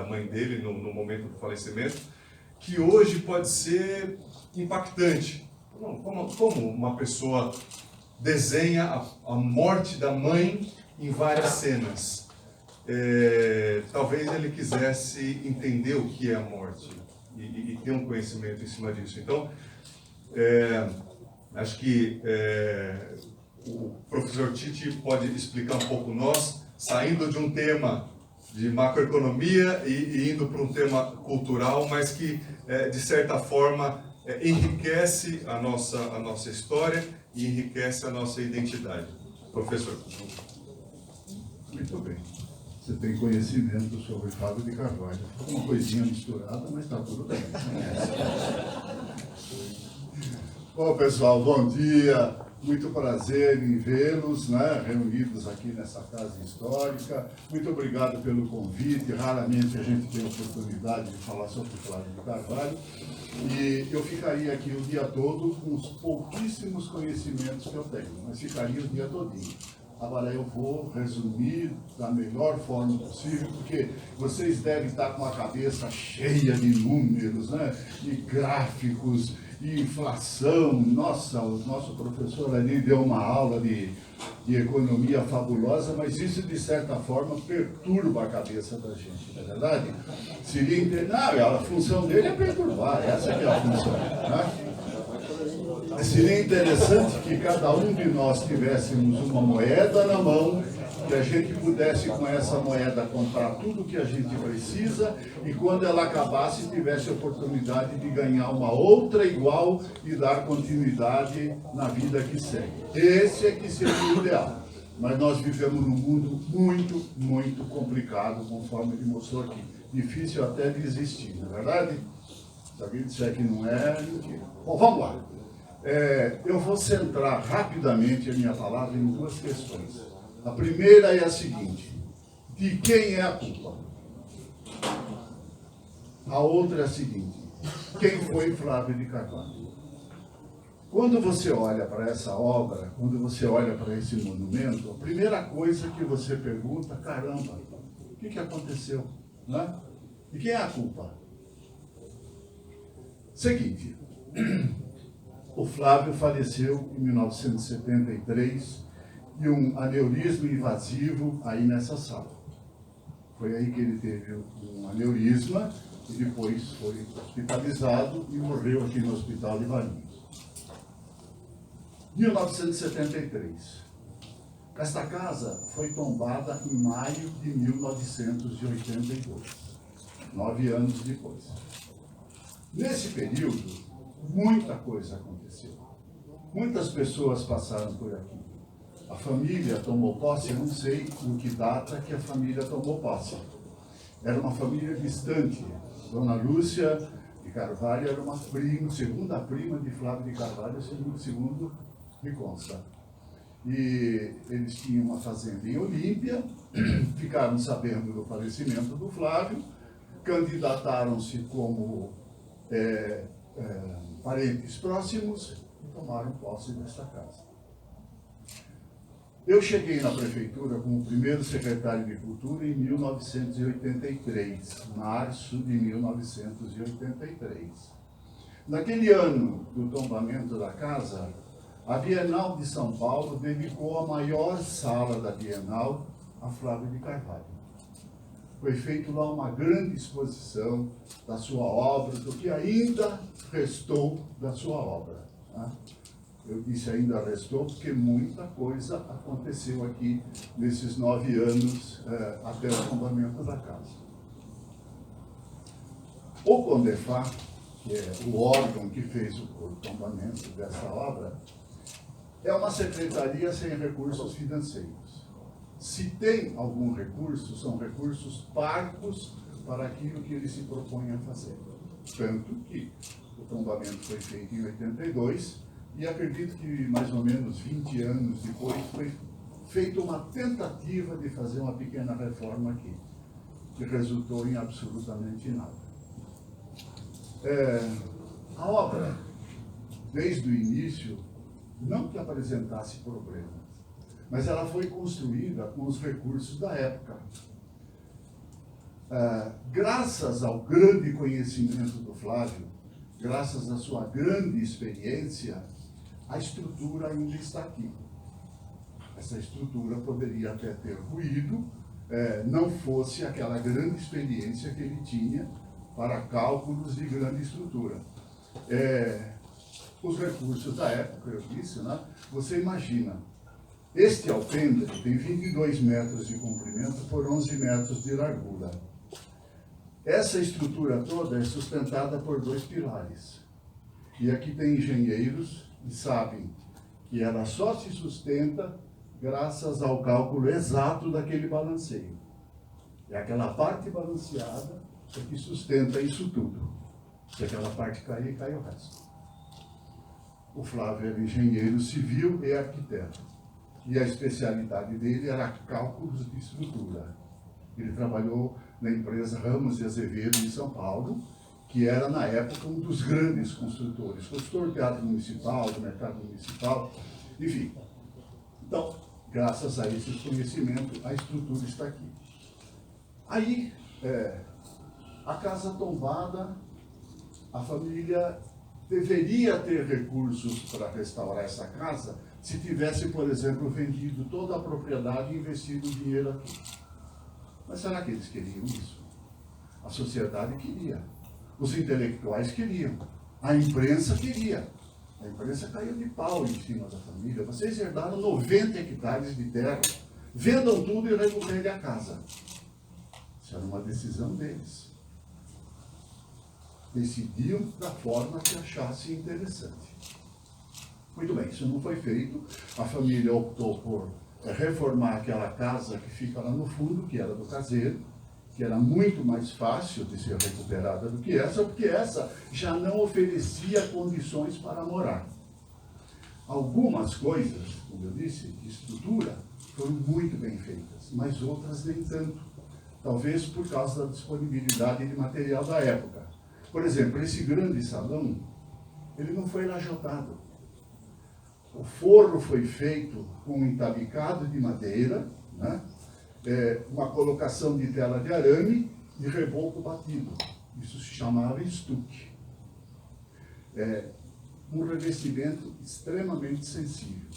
mãe dele no momento do falecimento, que hoje pode ser impactante. Como uma pessoa desenha a morte da mãe em várias cenas? Talvez ele quisesse entender o que é a morte e ter um conhecimento em cima disso. Então, acho que o professor Titi pode explicar um pouco nós, saindo de um tema de macroeconomia e indo para um tema cultural, mas que, de certa forma, enriquece a nossa história e enriquece a nossa identidade. Professor. Muito bem. Você tem conhecimento sobre Flávio de Carvalho. Ficou uma coisinha misturada, mas está tudo bem. Bom, pessoal, bom dia. Muito prazer em vê-los, né, reunidos aqui nessa casa histórica. Muito obrigado pelo convite. Raramente a gente tem a oportunidade de falar sobre Flávio de Carvalho. E eu ficaria aqui o dia todo com os pouquíssimos conhecimentos que eu tenho, mas ficaria o dia todinho. Agora eu vou resumir da melhor forma possível, porque vocês devem estar com a cabeça cheia de números, né, de gráficos, de inflação. Nossa, o nosso professor ali deu uma aula de economia fabulosa, mas isso de certa forma perturba a cabeça da gente, não é verdade? Seria a função dele é perturbar, essa que é a função, né? Seria interessante que cada um de nós tivéssemos uma moeda na mão, que a gente pudesse com essa moeda comprar tudo o que a gente precisa e quando ela acabasse tivesse a oportunidade de ganhar uma outra igual e dar continuidade na vida que segue. Esse é que seria o ideal. Mas nós vivemos num mundo muito, muito complicado, conforme ele mostrou aqui. Difícil até de existir, não é verdade? Se alguém disser que não é, mentira. Bom, vamos lá. Eu vou centrar rapidamente a minha palavra em duas questões. A primeira é a seguinte: de quem é a culpa? A outra é a seguinte: quem foi Flávio de Carvalho? Quando você olha para essa obra, quando você olha para esse monumento, a primeira coisa que você pergunta: caramba, o que aconteceu? Né? De quem é a culpa? Seguinte, o Flávio faleceu em 1973 de um aneurisma invasivo aí nessa sala. Foi aí que ele teve um aneurisma e depois foi hospitalizado e morreu aqui no Hospital de Valinhos. 1973. Esta casa foi tombada em maio de 1982, 9 anos depois. Nesse período, muita coisa aconteceu. Muitas pessoas passaram por aqui. A família tomou posse, eu não sei em que data que a família tomou posse. Era uma família distante. Dona Lúcia de Carvalho era uma prima, segunda prima de Flávio de Carvalho, segundo me consta. E eles tinham uma fazenda em Olímpia, ficaram sabendo do falecimento do Flávio, candidataram-se como parentes próximos e tomaram posse desta casa. Eu cheguei na prefeitura como primeiro secretário de Cultura em 1983, março de 1983. Naquele ano do tombamento da casa, a Bienal de São Paulo dedicou a maior sala da Bienal a Flávio de Carvalho. Foi feita lá uma grande exposição da sua obra, do que ainda restou da sua obra. Né? Eu disse ainda restou porque muita coisa aconteceu aqui nesses 9 anos até o tombamento da casa. O CONDEFAR, que é o órgão que fez o tombamento dessa obra, é uma secretaria sem recursos financeiros. Se tem algum recurso, são recursos parcos para aquilo que ele se propõe a fazer. Tanto que o tombamento foi feito em 82, e acredito que mais ou menos 20 anos depois foi feita uma tentativa de fazer uma pequena reforma aqui, que resultou em absolutamente nada. A obra, desde o início, não que apresentasse problemas, mas ela foi construída com os recursos da época. Graças ao grande conhecimento do Flávio, graças à sua grande experiência, a estrutura ainda está aqui. Essa estrutura poderia até ter ruído, não fosse aquela grande experiência que ele tinha para cálculos de grande estrutura. Os recursos da época, eu disse, né? Você imagina, este alpendre tem 22 metros de comprimento por 11 metros de largura. Essa estrutura toda é sustentada por 2 pilares. E aqui tem engenheiros que sabem que ela só se sustenta graças ao cálculo exato daquele balanceio. É aquela parte balanceada que sustenta isso tudo. Se aquela parte cair, cai o resto. O Flávio era engenheiro civil e arquiteto. E a especialidade dele era cálculos de estrutura. Ele trabalhou na empresa Ramos de Azevedo, em São Paulo, que era, na época, um dos grandes construtores. Construtor do Teatro Municipal, do Mercado Municipal, enfim. Então, graças a esse conhecimento, a estrutura está aqui. Aí, a casa tombada, a família deveria ter recursos para restaurar essa casa se tivesse, por exemplo, vendido toda a propriedade e investido dinheiro aqui. Mas será que eles queriam isso? A sociedade queria. Os intelectuais queriam. A imprensa queria. A imprensa caiu de pau em cima da família. Vocês herdaram 90 hectares de terra. Vendam tudo e recuperem a casa. Isso era uma decisão deles. Decidiam da forma que achassem interessante. Muito bem, isso não foi feito. A família optou por reformar aquela casa que fica lá no fundo, que era do caseiro, que era muito mais fácil de ser recuperada do que essa, porque essa já não oferecia condições para morar. Algumas coisas, como eu disse, de estrutura, foram muito bem feitas, mas outras nem tanto. Talvez por causa da disponibilidade de material da época. Por exemplo, esse grande salão, ele não foi lajotado. O forro foi feito com um entabicado de madeira, né? Uma colocação de tela de arame e reboco batido. Isso se chamava estuque. Um revestimento extremamente sensível.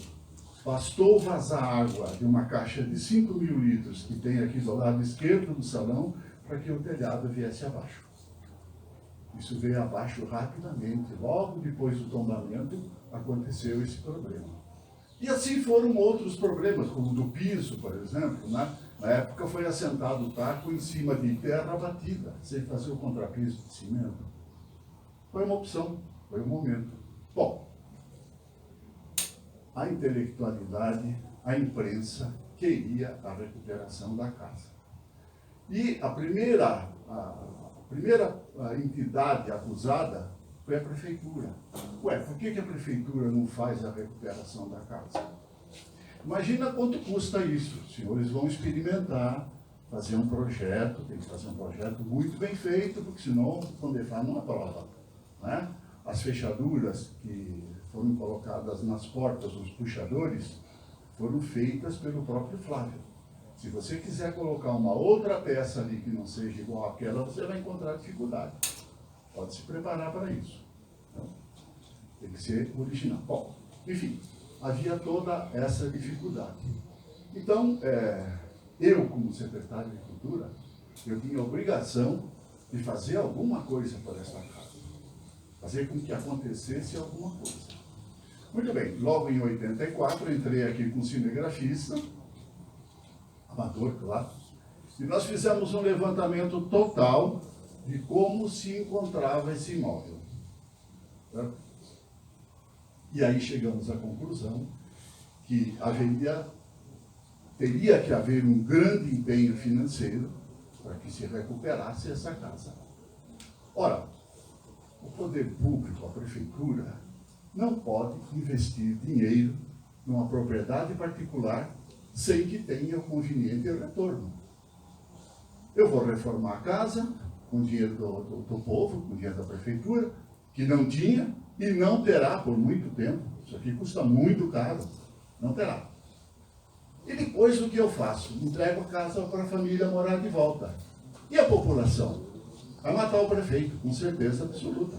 Bastou vazar água de uma caixa de 5.000 litros que tem aqui do lado esquerdo do salão para que o telhado viesse abaixo. Isso veio abaixo rapidamente. Logo depois do tombamento aconteceu esse problema. E assim foram outros problemas, como o do piso, por exemplo, né? Na época foi assentado o taco em cima de terra batida, sem fazer o contrapiso de cimento. Foi uma opção, foi um momento. Bom, a intelectualidade, a imprensa queria a recuperação da casa. E a primeira entidade acusada foi a prefeitura. Ué, por que a prefeitura não faz a recuperação da casa? Imagina quanto custa isso. Os senhores vão experimentar, fazer um projeto, tem que fazer um projeto muito bem feito, porque senão o Condefar não aprova, né? As fechaduras que foram colocadas nas portas, os puxadores, foram feitas pelo próprio Flávio. Se você quiser colocar uma outra peça ali que não seja igual àquela, você vai encontrar dificuldade. Pode se preparar para isso. Então, tem que ser original. Bom, enfim, havia toda essa dificuldade. Então, eu, como secretário de Cultura, eu tinha a obrigação de fazer alguma coisa por essa casa. Fazer com que acontecesse alguma coisa. Muito bem, logo em 84, entrei aqui com um cinegrafista, amador, claro, e nós fizemos um levantamento total de como se encontrava esse imóvel. Certo? E aí chegamos à conclusão que teria que haver um grande empenho financeiro para que se recuperasse essa casa. Ora, o poder público, a prefeitura, não pode investir dinheiro numa propriedade particular sem que tenha o conveniente retorno. Eu vou reformar a casa com dinheiro do povo, com dinheiro da prefeitura, que não tinha e não terá por muito tempo. Isso aqui custa muito caro. Não terá. E depois o que eu faço? Entrego a casa para a família morar de volta. E a população? Vai matar o prefeito, com certeza absoluta.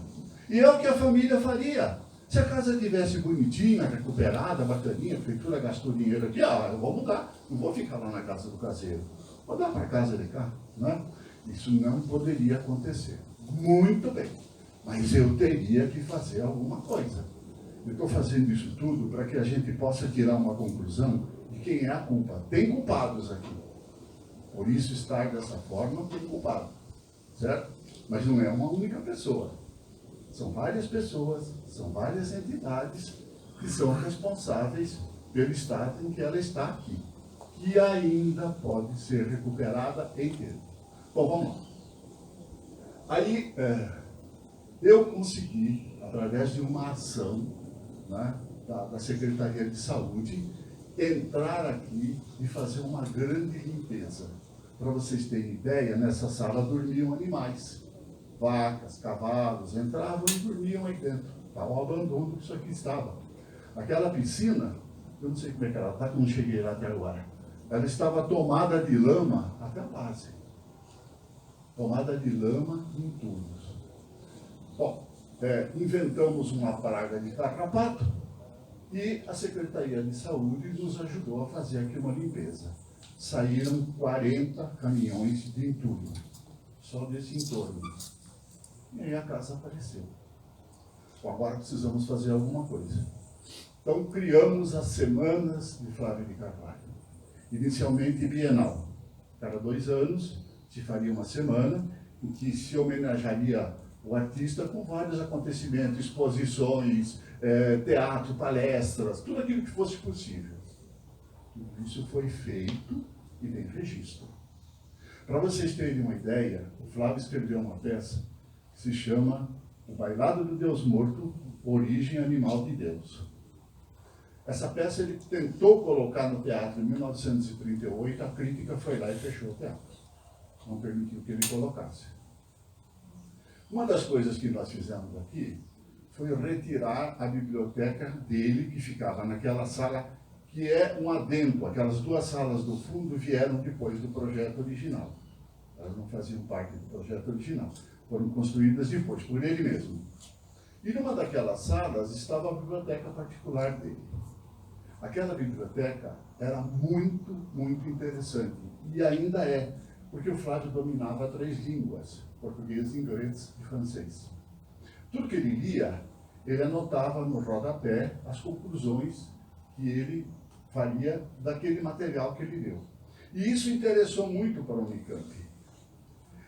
E é o que a família faria. Se a casa estivesse bonitinha, recuperada, bacaninha, a prefeitura gastou dinheiro aqui, eu vou mudar, não vou ficar lá na casa do caseiro. Vou dar para a casa de cá, né? Isso não poderia acontecer. Muito bem, mas eu teria que fazer alguma coisa. Eu estou fazendo isso tudo para que a gente possa tirar uma conclusão de quem é a culpa. Tem culpados aqui. Por isso estar dessa forma, tem culpado. Certo? Mas não é uma única pessoa. São várias pessoas, são várias entidades que são responsáveis pelo estado em que ela está aqui. Que ainda pode ser recuperada inteira. Bom, vamos lá. Aí, eu consegui, através de uma ação, né, da Secretaria de Saúde, entrar aqui e fazer uma grande limpeza. Para vocês terem ideia, nessa sala dormiam animais. Vacas, cavalos, entravam e dormiam aí dentro. Estava o abandono que isso aqui estava. Aquela piscina, eu não sei como é que ela está, que eu não cheguei lá até agora. Ela estava tomada de lama até a base. Tomada de lama em entulhos. Bom, inventamos uma praga de carrapato e a Secretaria de Saúde nos ajudou a fazer aqui uma limpeza. Saíram 40 caminhões de entulho, só desse entorno. E aí a casa apareceu. Bom, agora precisamos fazer alguma coisa. Então criamos as semanas de Flávio de Carvalho. Inicialmente bienal. Cada 2 anos se faria uma semana em que se homenagearia o artista com vários acontecimentos, exposições, teatro, palestras, tudo aquilo que fosse possível. Tudo isso foi feito e tem registro. Para vocês terem uma ideia, o Flávio escreveu uma peça que se chama O Bailado do Deus Morto, Origem Animal de Deus. Essa peça ele tentou colocar no teatro em 1938, a crítica foi lá e fechou o teatro. Não permitiu que ele colocasse. Uma das coisas que nós fizemos aqui foi retirar a biblioteca dele, que ficava naquela sala, que é um adendo. Aquelas duas salas do fundo vieram depois do projeto original. Elas não faziam parte do projeto original. Foram construídas depois, por ele mesmo. E numa daquelas salas estava a biblioteca particular dele. Aquela biblioteca era muito, muito interessante. E ainda é, porque o Flávio dominava 3 línguas, português, inglês e francês. Tudo que ele lia, ele anotava no rodapé as conclusões que ele faria daquele material que ele leu. E isso interessou muito para o Unicamp.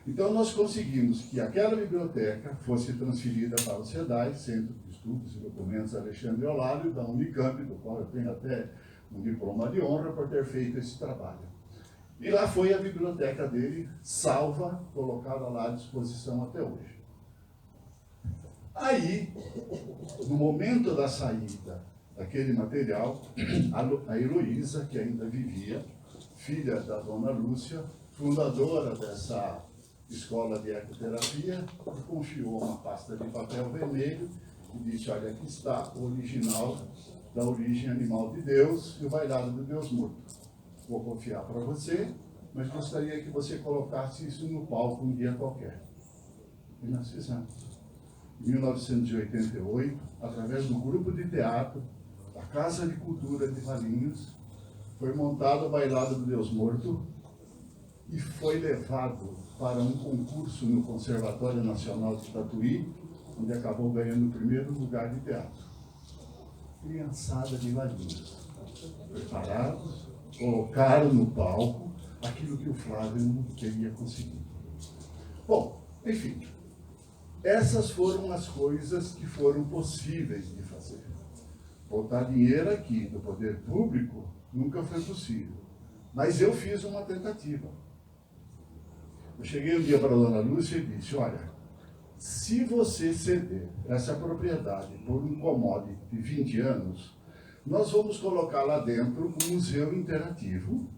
Então nós conseguimos que aquela biblioteca fosse transferida para o SEDAI, Centro de Estudos e Documentos Alexandre Eulalio, da Unicamp, do qual eu tenho até um diploma de honra por ter feito esse trabalho. E lá foi a biblioteca dele, salva, colocada lá à disposição até hoje. Aí, no momento da saída daquele material, a Heloísa, que ainda vivia, filha da dona Lúcia, fundadora dessa escola de ecoterapia, confiou uma pasta de papel vermelho e disse: olha, aqui está o original da origem animal de Deus e o bailado do Deus morto. Vou confiar para você, mas gostaria que você colocasse isso no palco um dia qualquer. E nós fizemos. Em 1988, através do grupo de teatro da Casa de Cultura de Valinhos, foi montado o bailado do Deus morto e foi levado para um concurso no Conservatório Nacional de Tatuí, onde acabou ganhando o primeiro lugar de teatro. Criançada de Valinhos, preparados, colocaram no palco aquilo que o Flávio não teria conseguido. Bom, enfim, essas foram as coisas que foram possíveis de fazer. Botar dinheiro aqui do poder público nunca foi possível, mas eu fiz uma tentativa. Eu cheguei um dia para a dona Lúcia e disse: olha, se você ceder essa propriedade por um commodity de 20 anos, nós vamos colocar lá dentro um museu interativo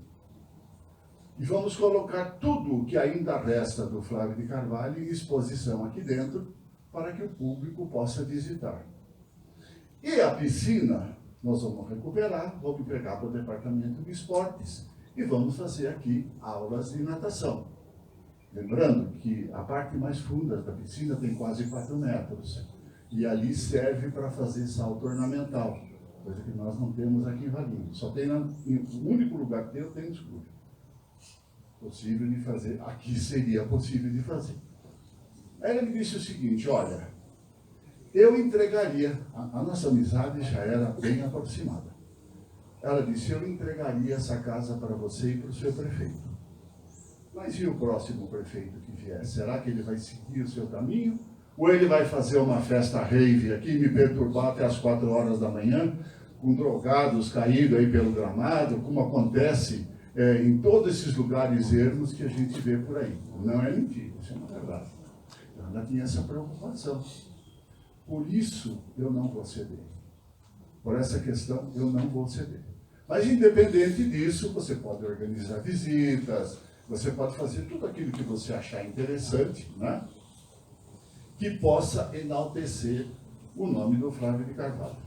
e vamos colocar tudo o que ainda resta do Flávio de Carvalho em exposição aqui dentro para que o público possa visitar. E a piscina nós vamos recuperar, vamos pegar para o departamento de esportes e vamos fazer aqui aulas de natação. Lembrando que a parte mais funda da piscina tem quase 4 metros e ali serve para fazer salto ornamental, coisa que nós não temos aqui em Valinhos. Só tem o único lugar que tem o escuro. Possível de fazer, aqui seria possível de fazer. Aí ele me disse o seguinte: olha, eu entregaria, a nossa amizade já era bem aproximada. Ela disse: eu entregaria essa casa para você e para o seu prefeito. Mas e o próximo prefeito que vier? Será que ele vai seguir o seu caminho? Ou ele vai fazer uma festa rave aqui e me perturbar até as 4 horas da manhã, com drogados caídos aí pelo gramado, como acontece em todos esses lugares ermos que a gente vê por aí? Não é mentira, isso é uma verdade. Eu ainda tinha essa preocupação. Por isso eu não vou ceder. Por essa questão eu não vou ceder. Mas independente disso, você pode organizar visitas, você pode fazer tudo aquilo que você achar interessante, né? Que possa enaltecer o nome do Flávio de Carvalho.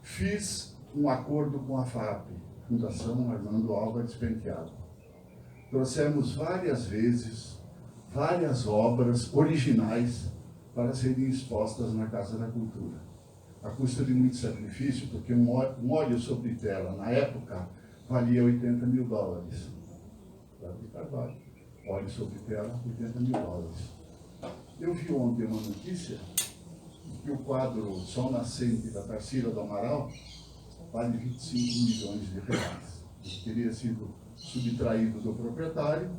Fiz um acordo com a FAP, Fundação Armando Álvares Penteado. Trouxemos várias vezes, várias obras originais para serem expostas na Casa da Cultura. A custa de muito sacrifício, porque um óleo sobre tela, na época, valia $80 mil. Flávio de Carvalho. Óleo sobre tela, $80 mil. Eu vi ontem uma notícia que o quadro Sol Nascente da Tarsila do Amaral vale 25 milhões de reais. Ele teria sido subtraído do proprietário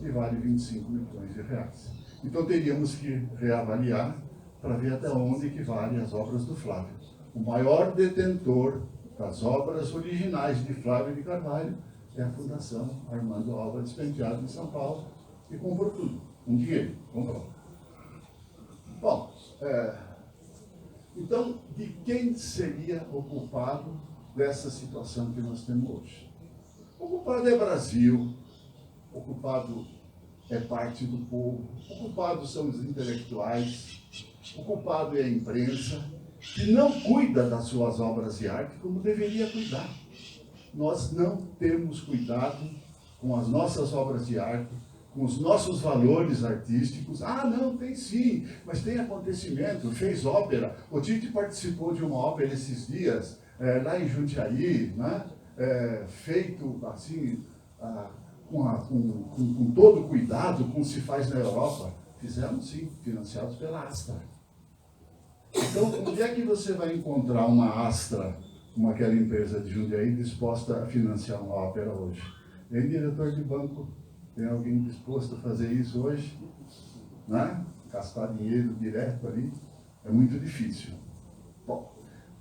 e vale 25 milhões de reais. Então teríamos que reavaliar para ver até onde que valem as obras do Flávio. O maior detentor das obras originais de Flávio de Carvalho é a Fundação Armando Álvares Penteado de São Paulo, que comprou tudo, com dinheiro, comprou. Bom, Então, de quem seria o culpado dessa situação que nós temos hoje? O culpado é Brasil, o culpado é parte do povo, o culpado são os intelectuais, o culpado é a imprensa, que não cuida das suas obras de arte como deveria cuidar. Nós não temos cuidado com as nossas obras de arte, com os nossos valores artísticos. Ah, não, tem sim, mas tem acontecimento, fez ópera. O Tite participou de uma ópera esses dias, lá em Jundiaí, né? Feito assim, com todo cuidado, como se faz na Europa. Fizemos sim, financiados pela Astra. Então, onde é que você vai encontrar uma Astra, como aquela empresa de Jundiaí, disposta a financiar uma ópera hoje? Tem diretor de banco, tem alguém disposto a fazer isso hoje? Né? Gastar dinheiro direto ali é muito difícil. Bom,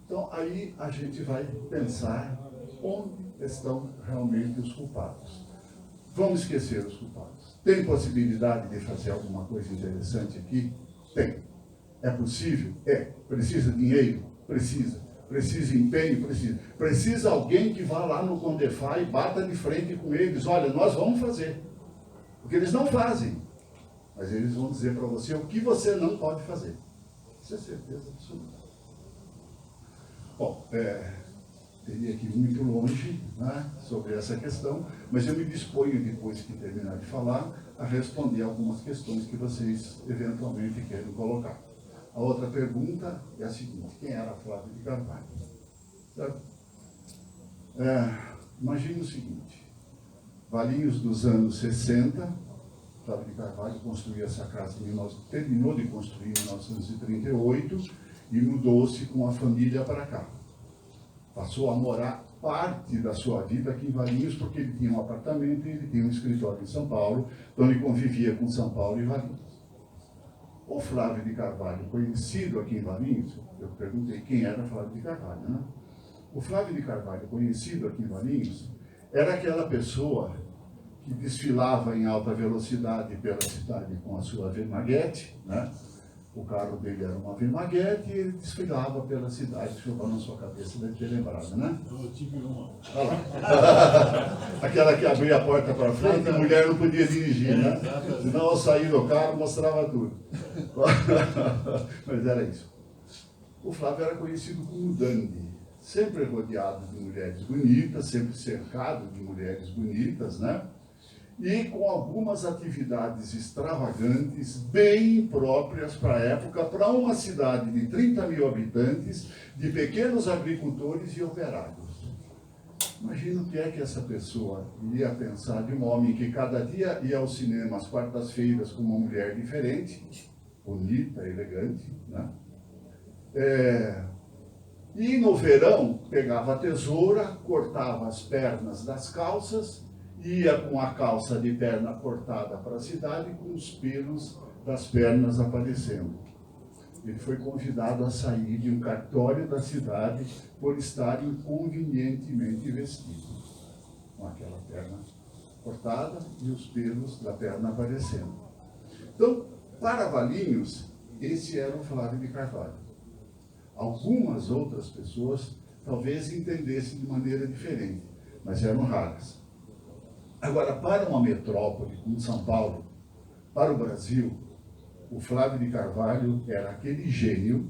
então aí a gente vai pensar onde estão realmente os culpados. Vamos esquecer os culpados. Tem possibilidade de fazer alguma coisa interessante aqui? Tem. É possível? É. Precisa de dinheiro? Precisa. Precisa de empenho? Precisa. Precisa alguém que vá lá no Condefá e bata de frente com eles. Olha, nós vamos fazer. Porque eles não fazem. Mas eles vão dizer para você o que você não pode fazer. Isso é certeza absoluta. Bom, teria que ir muito longe, né, sobre essa questão, mas eu me disponho, depois que terminar de falar, a responder algumas questões que vocês eventualmente querem colocar. A outra pergunta é a seguinte: quem era Flávio de Carvalho? Certo? Imagine o seguinte: Valinhos dos anos 60, Flávio de Carvalho construiu essa casa, terminou de construir em 1938 e mudou-se com a família para cá. Passou a morar parte da sua vida aqui em Valinhos, porque ele tinha um apartamento e ele tinha um escritório em São Paulo, então ele convivia com São Paulo e Valinhos. O Flávio de Carvalho, conhecido aqui em Valinhos, eu perguntei quem era Flávio de Carvalho, né? O Flávio de Carvalho, conhecido aqui em Valinhos, era aquela pessoa que desfilava em alta velocidade pela cidade com a sua Vermaguete, né? O carro dele era uma Vermaguete e ele desfilava pela cidade, chupando na sua cabeça, deve ter lembrado, né? Eu tive uma. Olha lá. Aquela que abria a porta para frente e a mulher não podia dirigir, né? Senão ao sair do carro mostrava tudo. Mas era isso. O Flávio era conhecido como dandy, sempre rodeado de mulheres bonitas, sempre cercado de mulheres bonitas, né? E com algumas atividades extravagantes, bem próprias para a época, para uma cidade de 30 mil habitantes, de pequenos agricultores e operários. Imagina o que é que essa pessoa iria pensar de um homem que cada dia ia ao cinema às quartas-feiras com uma mulher diferente, bonita, elegante, né? E no verão pegava a tesoura, cortava as pernas das calças, ia com a calça de perna cortada para a cidade com os pelos das pernas aparecendo. Ele foi convidado a sair de um cartório da cidade por estar inconvenientemente vestido, com aquela perna cortada e os pelos da perna aparecendo. Então, para Valinhos, esse era o Flávio de Carvalho. Algumas outras pessoas talvez entendessem de maneira diferente, mas eram raras. Agora, para uma metrópole como São Paulo, para o Brasil, o Flávio de Carvalho era aquele gênio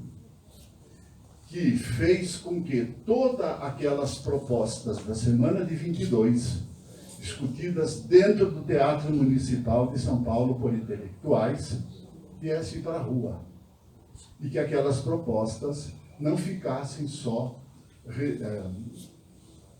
que fez com que todas aquelas propostas da Semana de 22, discutidas dentro do Teatro Municipal de São Paulo por intelectuais, viessem para a rua. E que aquelas propostas não ficassem só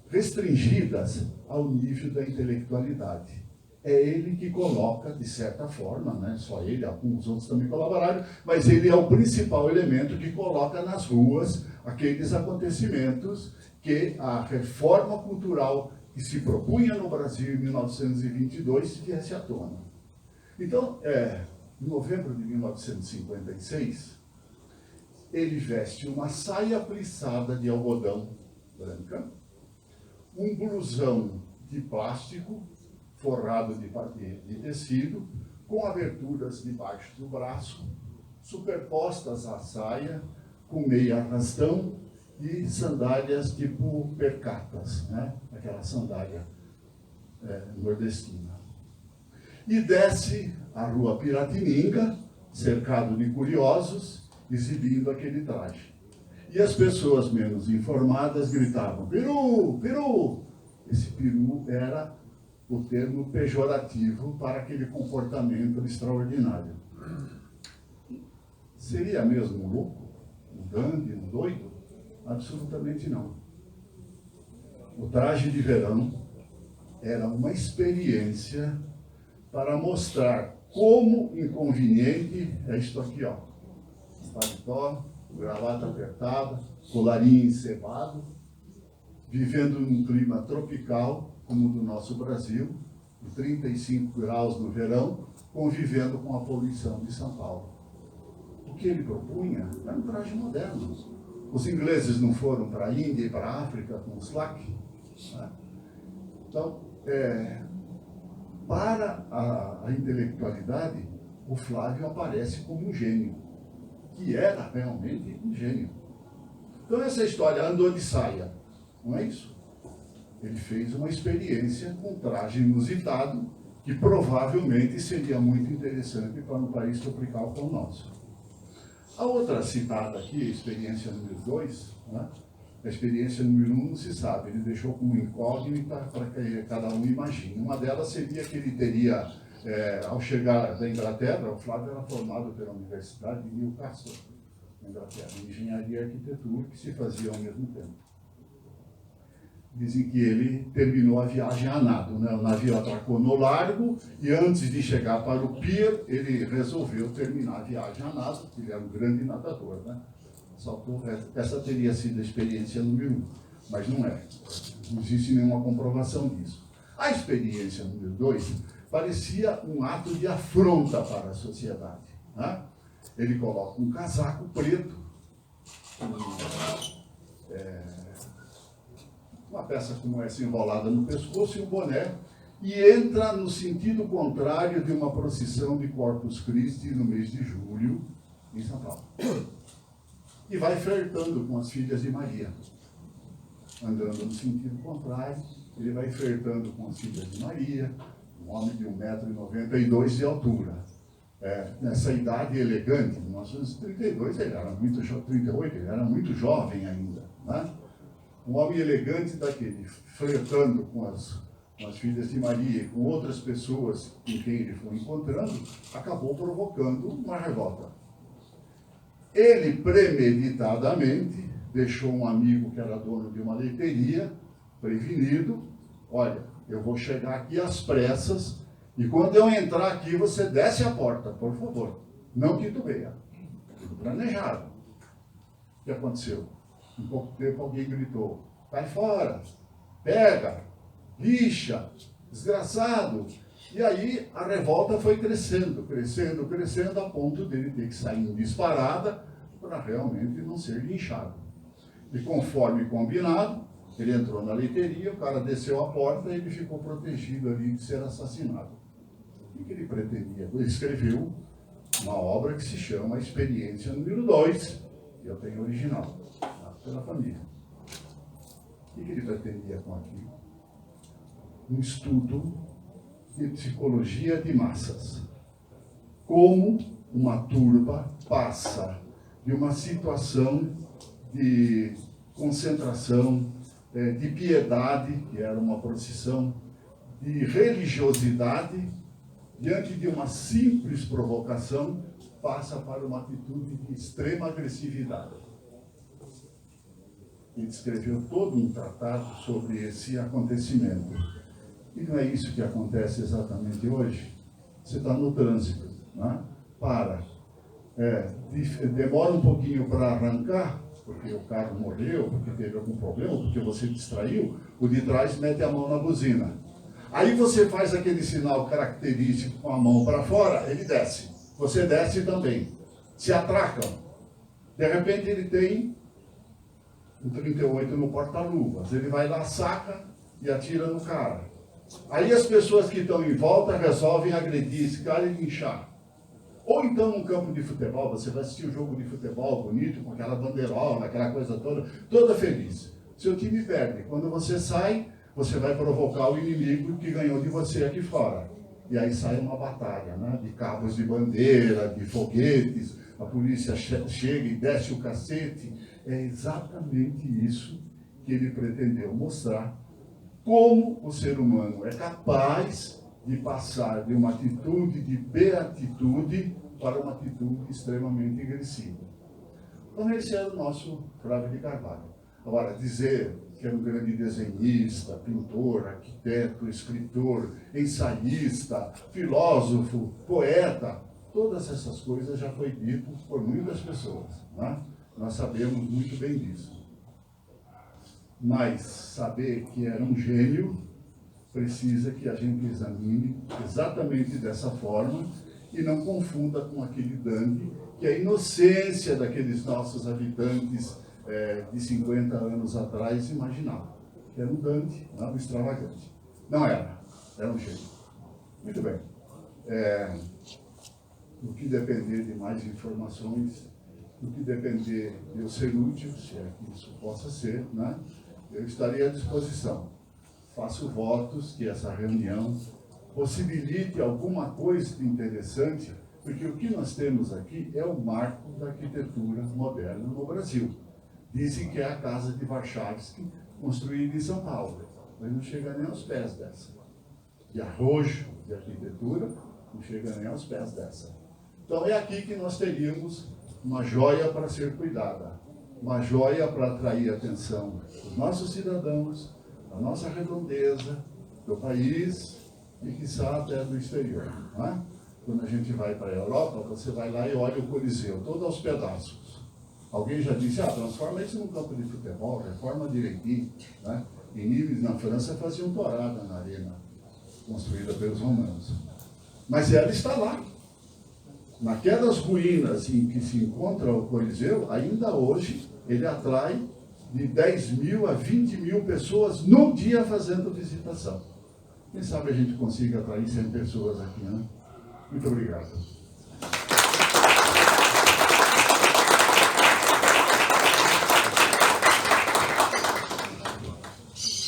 restringidas ao nível da intelectualidade. É ele que coloca, de certa forma, né, só ele, alguns outros também colaboraram, mas ele é o principal elemento que coloca nas ruas aqueles acontecimentos que a reforma cultural que se propunha no Brasil em 1922 viesse à tona. Então, em novembro de 1956, ele veste uma saia plissada de algodão branca, um blusão de plástico forrado de tecido, com aberturas debaixo do braço, superpostas à saia, com meia arrastão e sandálias tipo percatas, né? Aquela sandália nordestina. E desce a rua Piratininga, cercado de curiosos, exibindo aquele traje. E as pessoas menos informadas gritavam, peru, peru! Esse peru era o termo pejorativo para aquele comportamento extraordinário. Seria mesmo um louco? Um dandy? Um doido? Absolutamente não. O traje de verão era uma experiência para mostrar como inconveniente é isto aqui, ó. Paletó, gravata apertada, colarinho encebado, vivendo num clima tropical, como o do nosso Brasil, de 35 graus no verão, convivendo com a poluição de São Paulo. O que ele propunha era um traje moderno. Os ingleses não foram para a Índia e para a África com os slack, né? Então, para a intelectualidade, o Flávio aparece como um gênio, que era realmente um gênio. Então, essa história andou de saia, não é isso? Ele fez uma experiência com traje inusitado, que provavelmente seria muito interessante para um país tropical como o nosso. A outra citada aqui, a experiência número 2, né? A experiência número 1 não se sabe, ele deixou como incógnita para que cada um imagine. Uma delas seria que ele teria, ao chegar da Inglaterra, o Flávio era formado pela Universidade de Newcastle, na Inglaterra, em engenharia e arquitetura, que se fazia ao mesmo tempo. Dizem que ele terminou a viagem a nado, né? O navio atracou no largo e antes de chegar para o pier, ele resolveu terminar a viagem a nado, porque ele era um grande nadador, né? Saltou, essa teria sido a experiência número 1, mas não é. Não existe nenhuma comprovação disso. A experiência número 2 parecia um ato de afronta para a sociedade, né? Ele coloca um casaco preto, uma peça como essa enrolada no pescoço e um boné, e entra no sentido contrário de uma procissão de Corpus Christi no mês de julho, em São Paulo. E vai flertando com as filhas de Maria. Andando no sentido contrário, ele vai flertando com as filhas de Maria, um homem de 1,92 m de altura. Nessa idade elegante, em 1932, ele era muito 38, ele era muito jovem ainda, né? Um homem elegante daquele, flertando com as filhas de Maria e com outras pessoas com quem ele foi encontrando, acabou provocando uma revolta. Ele, premeditadamente, deixou um amigo que era dono de uma leiteria, prevenido, olha, eu vou chegar aqui às pressas, e quando eu entrar aqui, você desce a porta, por favor. Não titubeia. Tudo planejado. O que aconteceu? Em pouco tempo alguém gritou, vai fora, pega, lixa, desgraçado. E aí a revolta foi crescendo, crescendo, crescendo, a ponto dele ter que sair em disparada para realmente não ser linchado. E conforme combinado, ele entrou na leiteria, o cara desceu a porta e ele ficou protegido ali de ser assassinado. O que ele pretendia? Ele escreveu uma obra que se chama Experiência número 2, que eu tenho original, pela família. O que ele pretendia com aquilo? Um estudo de psicologia de massas. Como uma turba passa de uma situação de concentração, de piedade, que era uma procissão, de religiosidade, diante de uma simples provocação, passa para uma atitude de extrema agressividade. Ele escreveu todo um tratado sobre esse acontecimento. E não é isso que acontece exatamente hoje? Você está no trânsito, né? Demora um pouquinho para arrancar, porque o carro morreu, porque teve algum problema, porque você distraiu, o de trás mete a mão na buzina. Aí você faz aquele sinal característico com a mão para fora, ele desce. Você desce também. Se atracam. De repente ele tem um 38 no porta-luvas. Ele vai lá, saca e atira no cara. Aí as pessoas que estão em volta resolvem agredir esse cara e linchar. Ou então num campo de futebol, você vai assistir um jogo de futebol bonito, com aquela bandeirola, aquela coisa toda feliz. Seu time perde. Quando você sai, você vai provocar o inimigo que ganhou de você aqui fora. E aí sai uma batalha, né? De cabos de bandeira, de foguetes, a polícia chega e desce o cacete. É exatamente isso que ele pretendeu mostrar, como o ser humano é capaz de passar de uma atitude de beatitude para uma atitude extremamente agressiva. Então esse era o nosso Flávio de Carvalho. Agora, dizer que era um grande desenhista, pintor, arquiteto, escritor, ensaísta, filósofo, poeta, todas essas coisas já foi dito por muitas pessoas, né? Nós sabemos muito bem disso. Mas saber que era um gênio precisa que a gente examine exatamente dessa forma e não confunda com aquele dandy, que a inocência daqueles nossos habitantes de 50 anos atrás imaginava. Que era um dandy, não um extravagante. Não era um gênio. Muito bem. No que depender de mais informações, no que depender de eu ser útil, se é que isso possa ser, né? Eu estarei à disposição. Faço votos que essa reunião possibilite alguma coisa de interessante, porque o que nós temos aqui é o marco da arquitetura moderna no Brasil. Dizem que é a casa de Warszawski, construída em São Paulo, mas não chega nem aos pés dessa. De arrojo de arquitetura, não chega nem aos pés dessa. Então é aqui que nós teríamos uma joia para ser cuidada, uma joia para atrair a atenção dos nossos cidadãos, da nossa redondeza, do país e, quiçá, até do exterior. Não é? Quando a gente vai para a Europa, você vai lá e olha o Coliseu, todo aos pedaços. Alguém já disse, transforma isso num campo de futebol, reforma direitinho. Né? Em Nimes, na França, faziam tourada na arena, construída pelos romanos. Mas ela está lá. Naquelas ruínas em que se encontra o Coliseu, ainda hoje, ele atrai de 10 mil a 20 mil pessoas no dia fazendo visitação. Quem sabe a gente consiga atrair 100 pessoas aqui, né? Muito obrigado.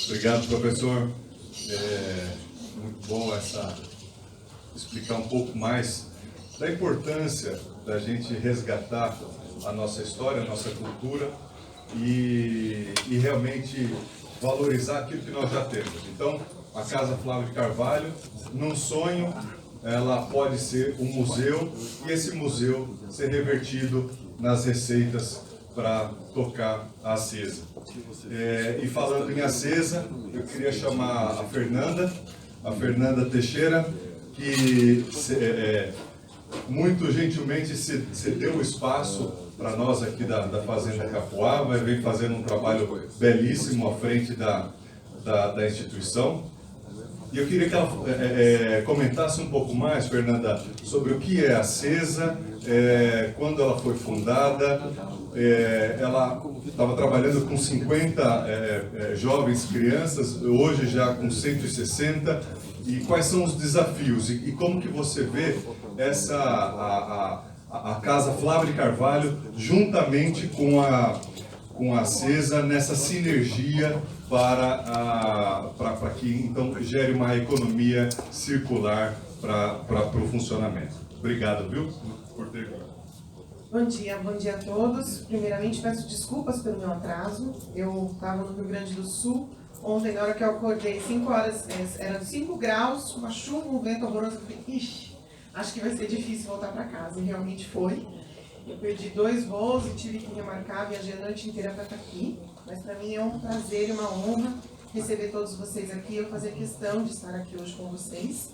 Obrigado, professor. Muito bom explicar um pouco mais da importância da gente resgatar a nossa história, a nossa cultura e realmente valorizar aquilo que nós já temos. Então, a Casa Flávio de Carvalho, num sonho, ela pode ser um museu e esse museu ser revertido nas receitas para tocar a Acesa. E falando em Acesa, eu queria chamar a Fernanda Teixeira, que muito gentilmente cedeu o espaço para nós aqui da Fazenda Capoava, e vem fazendo um trabalho belíssimo à frente da instituição. E eu queria que ela comentasse um pouco mais, Fernanda, sobre o que é a Acesa, quando ela foi fundada. Ela estava trabalhando com 50 jovens crianças, hoje já com 160. E quais são os desafios? E como que você vê a Casa Flávio de Carvalho juntamente com a Acesa nessa sinergia para que então gere uma economia circular para o funcionamento? Obrigado, viu, por ter vindo. Bom dia a todos. Primeiramente, peço desculpas pelo meu atraso. Eu estava no Rio Grande do Sul. Ontem, na hora que eu acordei, 5 horas, eram 5 graus, uma chuva, um vento horroroso. Eu falei, ixi, acho que vai ser difícil voltar para casa. E realmente foi. Eu perdi 2 voos e tive que remarcar, viajei a noite inteira para estar aqui. Mas para mim é um prazer e uma honra receber todos vocês aqui. Eu fazer questão de estar aqui hoje com vocês.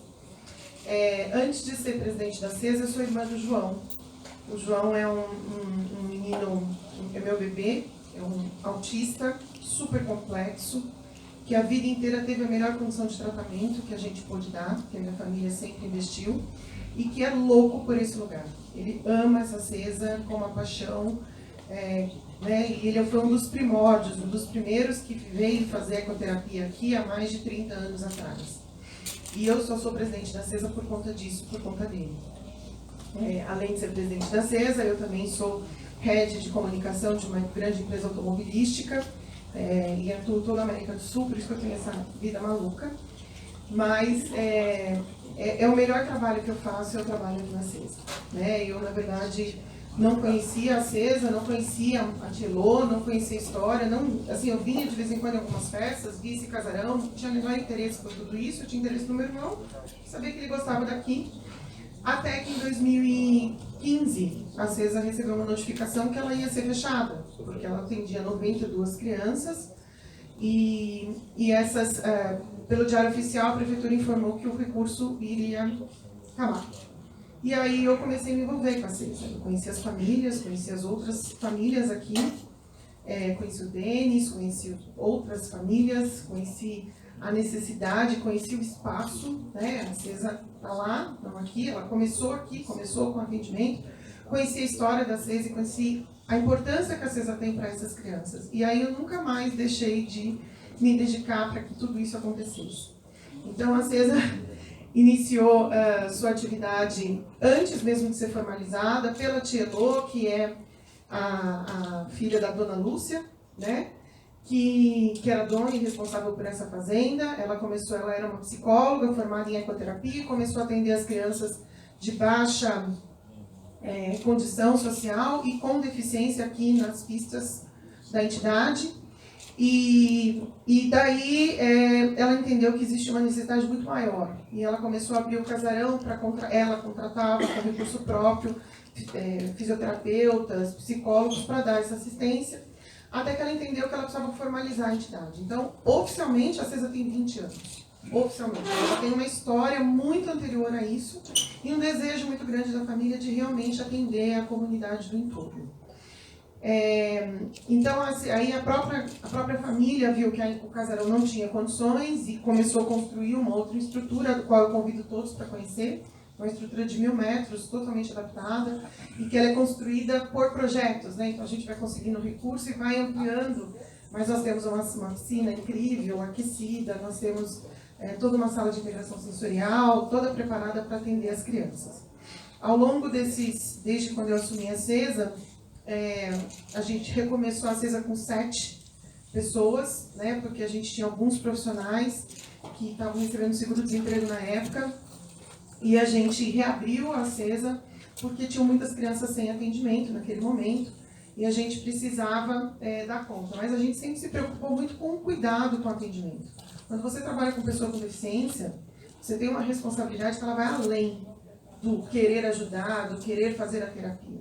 Antes de ser presidente da Acesa, eu sou irmã do João. O João é um menino, é meu bebê, é um autista super complexo, que a vida inteira teve a melhor condição de tratamento que a gente pôde dar, que a minha família sempre investiu, e que é louco por esse lugar. Ele ama essa Acesa com uma paixão, e ele foi um dos primórdios, um dos primeiros que veio fazer ecoterapia aqui há mais de 30 anos atrás. E eu só sou presidente da Acesa por conta disso, por conta dele. Além de ser presidente da CESA, eu também sou head de comunicação de uma grande empresa automobilística e atuo toda a América do Sul, por isso que eu tenho essa vida maluca. Mas o melhor trabalho que eu faço é o trabalho aqui na CESA. Eu, na verdade, não conhecia a CESA, não conhecia a Tchelô, não conhecia a história. Assim, eu vinha de vez em quando em algumas festas, vi esse casarão, não tinha o menor interesse por tudo isso, eu tinha interesse no meu irmão, sabia que ele gostava daqui. Até que em 2015, a CESA recebeu uma notificação que ela ia ser fechada, porque ela atendia 92 crianças e essas, pelo Diário Oficial, a Prefeitura informou que o recurso iria acabar. E aí eu comecei a me envolver com a CESA. Eu conheci as famílias, conheci as outras famílias aqui, conheci o Denis, conheci outras famílias, conheci a necessidade, conheci o espaço, A CESA está lá, não aqui, ela começou aqui, começou com atendimento, conheci a história da CESA e conheci a importância que a CESA tem para essas crianças. E aí eu nunca mais deixei de me dedicar para que tudo isso acontecesse. Então a CESA iniciou sua atividade antes mesmo de ser formalizada pela tia Elô, que é a filha da dona Lúcia, que era dona e responsável por essa fazenda. Ela era uma psicóloga formada em ecoterapia e começou a atender as crianças de baixa condição social e com deficiência aqui nas pistas da entidade. E daí ela entendeu que existia uma necessidade muito maior. E ela começou a abrir o casarão, ela contratava com recurso próprio fisioterapeutas, psicólogos para dar essa assistência, até que ela entendeu que ela precisava formalizar a entidade. Então, oficialmente, a CESA tem 20 anos. Oficialmente. Ela tem uma história muito anterior a isso e um desejo muito grande da família de realmente atender a comunidade do entorno. Então, aí a própria família viu que o casarão não tinha condições e começou a construir uma outra estrutura, do qual eu convido todos para conhecer, uma estrutura de 1000 metros, totalmente adaptada, e que ela é construída por projetos, Então a gente vai conseguindo recurso e vai ampliando, mas nós temos uma piscina incrível, aquecida, nós temos toda uma sala de integração sensorial, toda preparada para atender as crianças. Ao longo desde quando eu assumi a CESA, a gente recomeçou a CESA com 7 pessoas, porque a gente tinha alguns profissionais que estavam recebendo seguro-desemprego na época, e a gente reabriu a CESA porque tinham muitas crianças sem atendimento naquele momento, e a gente precisava dar conta. Mas a gente sempre se preocupou muito com o cuidado com o atendimento. Quando você trabalha com pessoa com deficiência, você tem uma responsabilidade que ela vai além do querer ajudar, do querer fazer a terapia,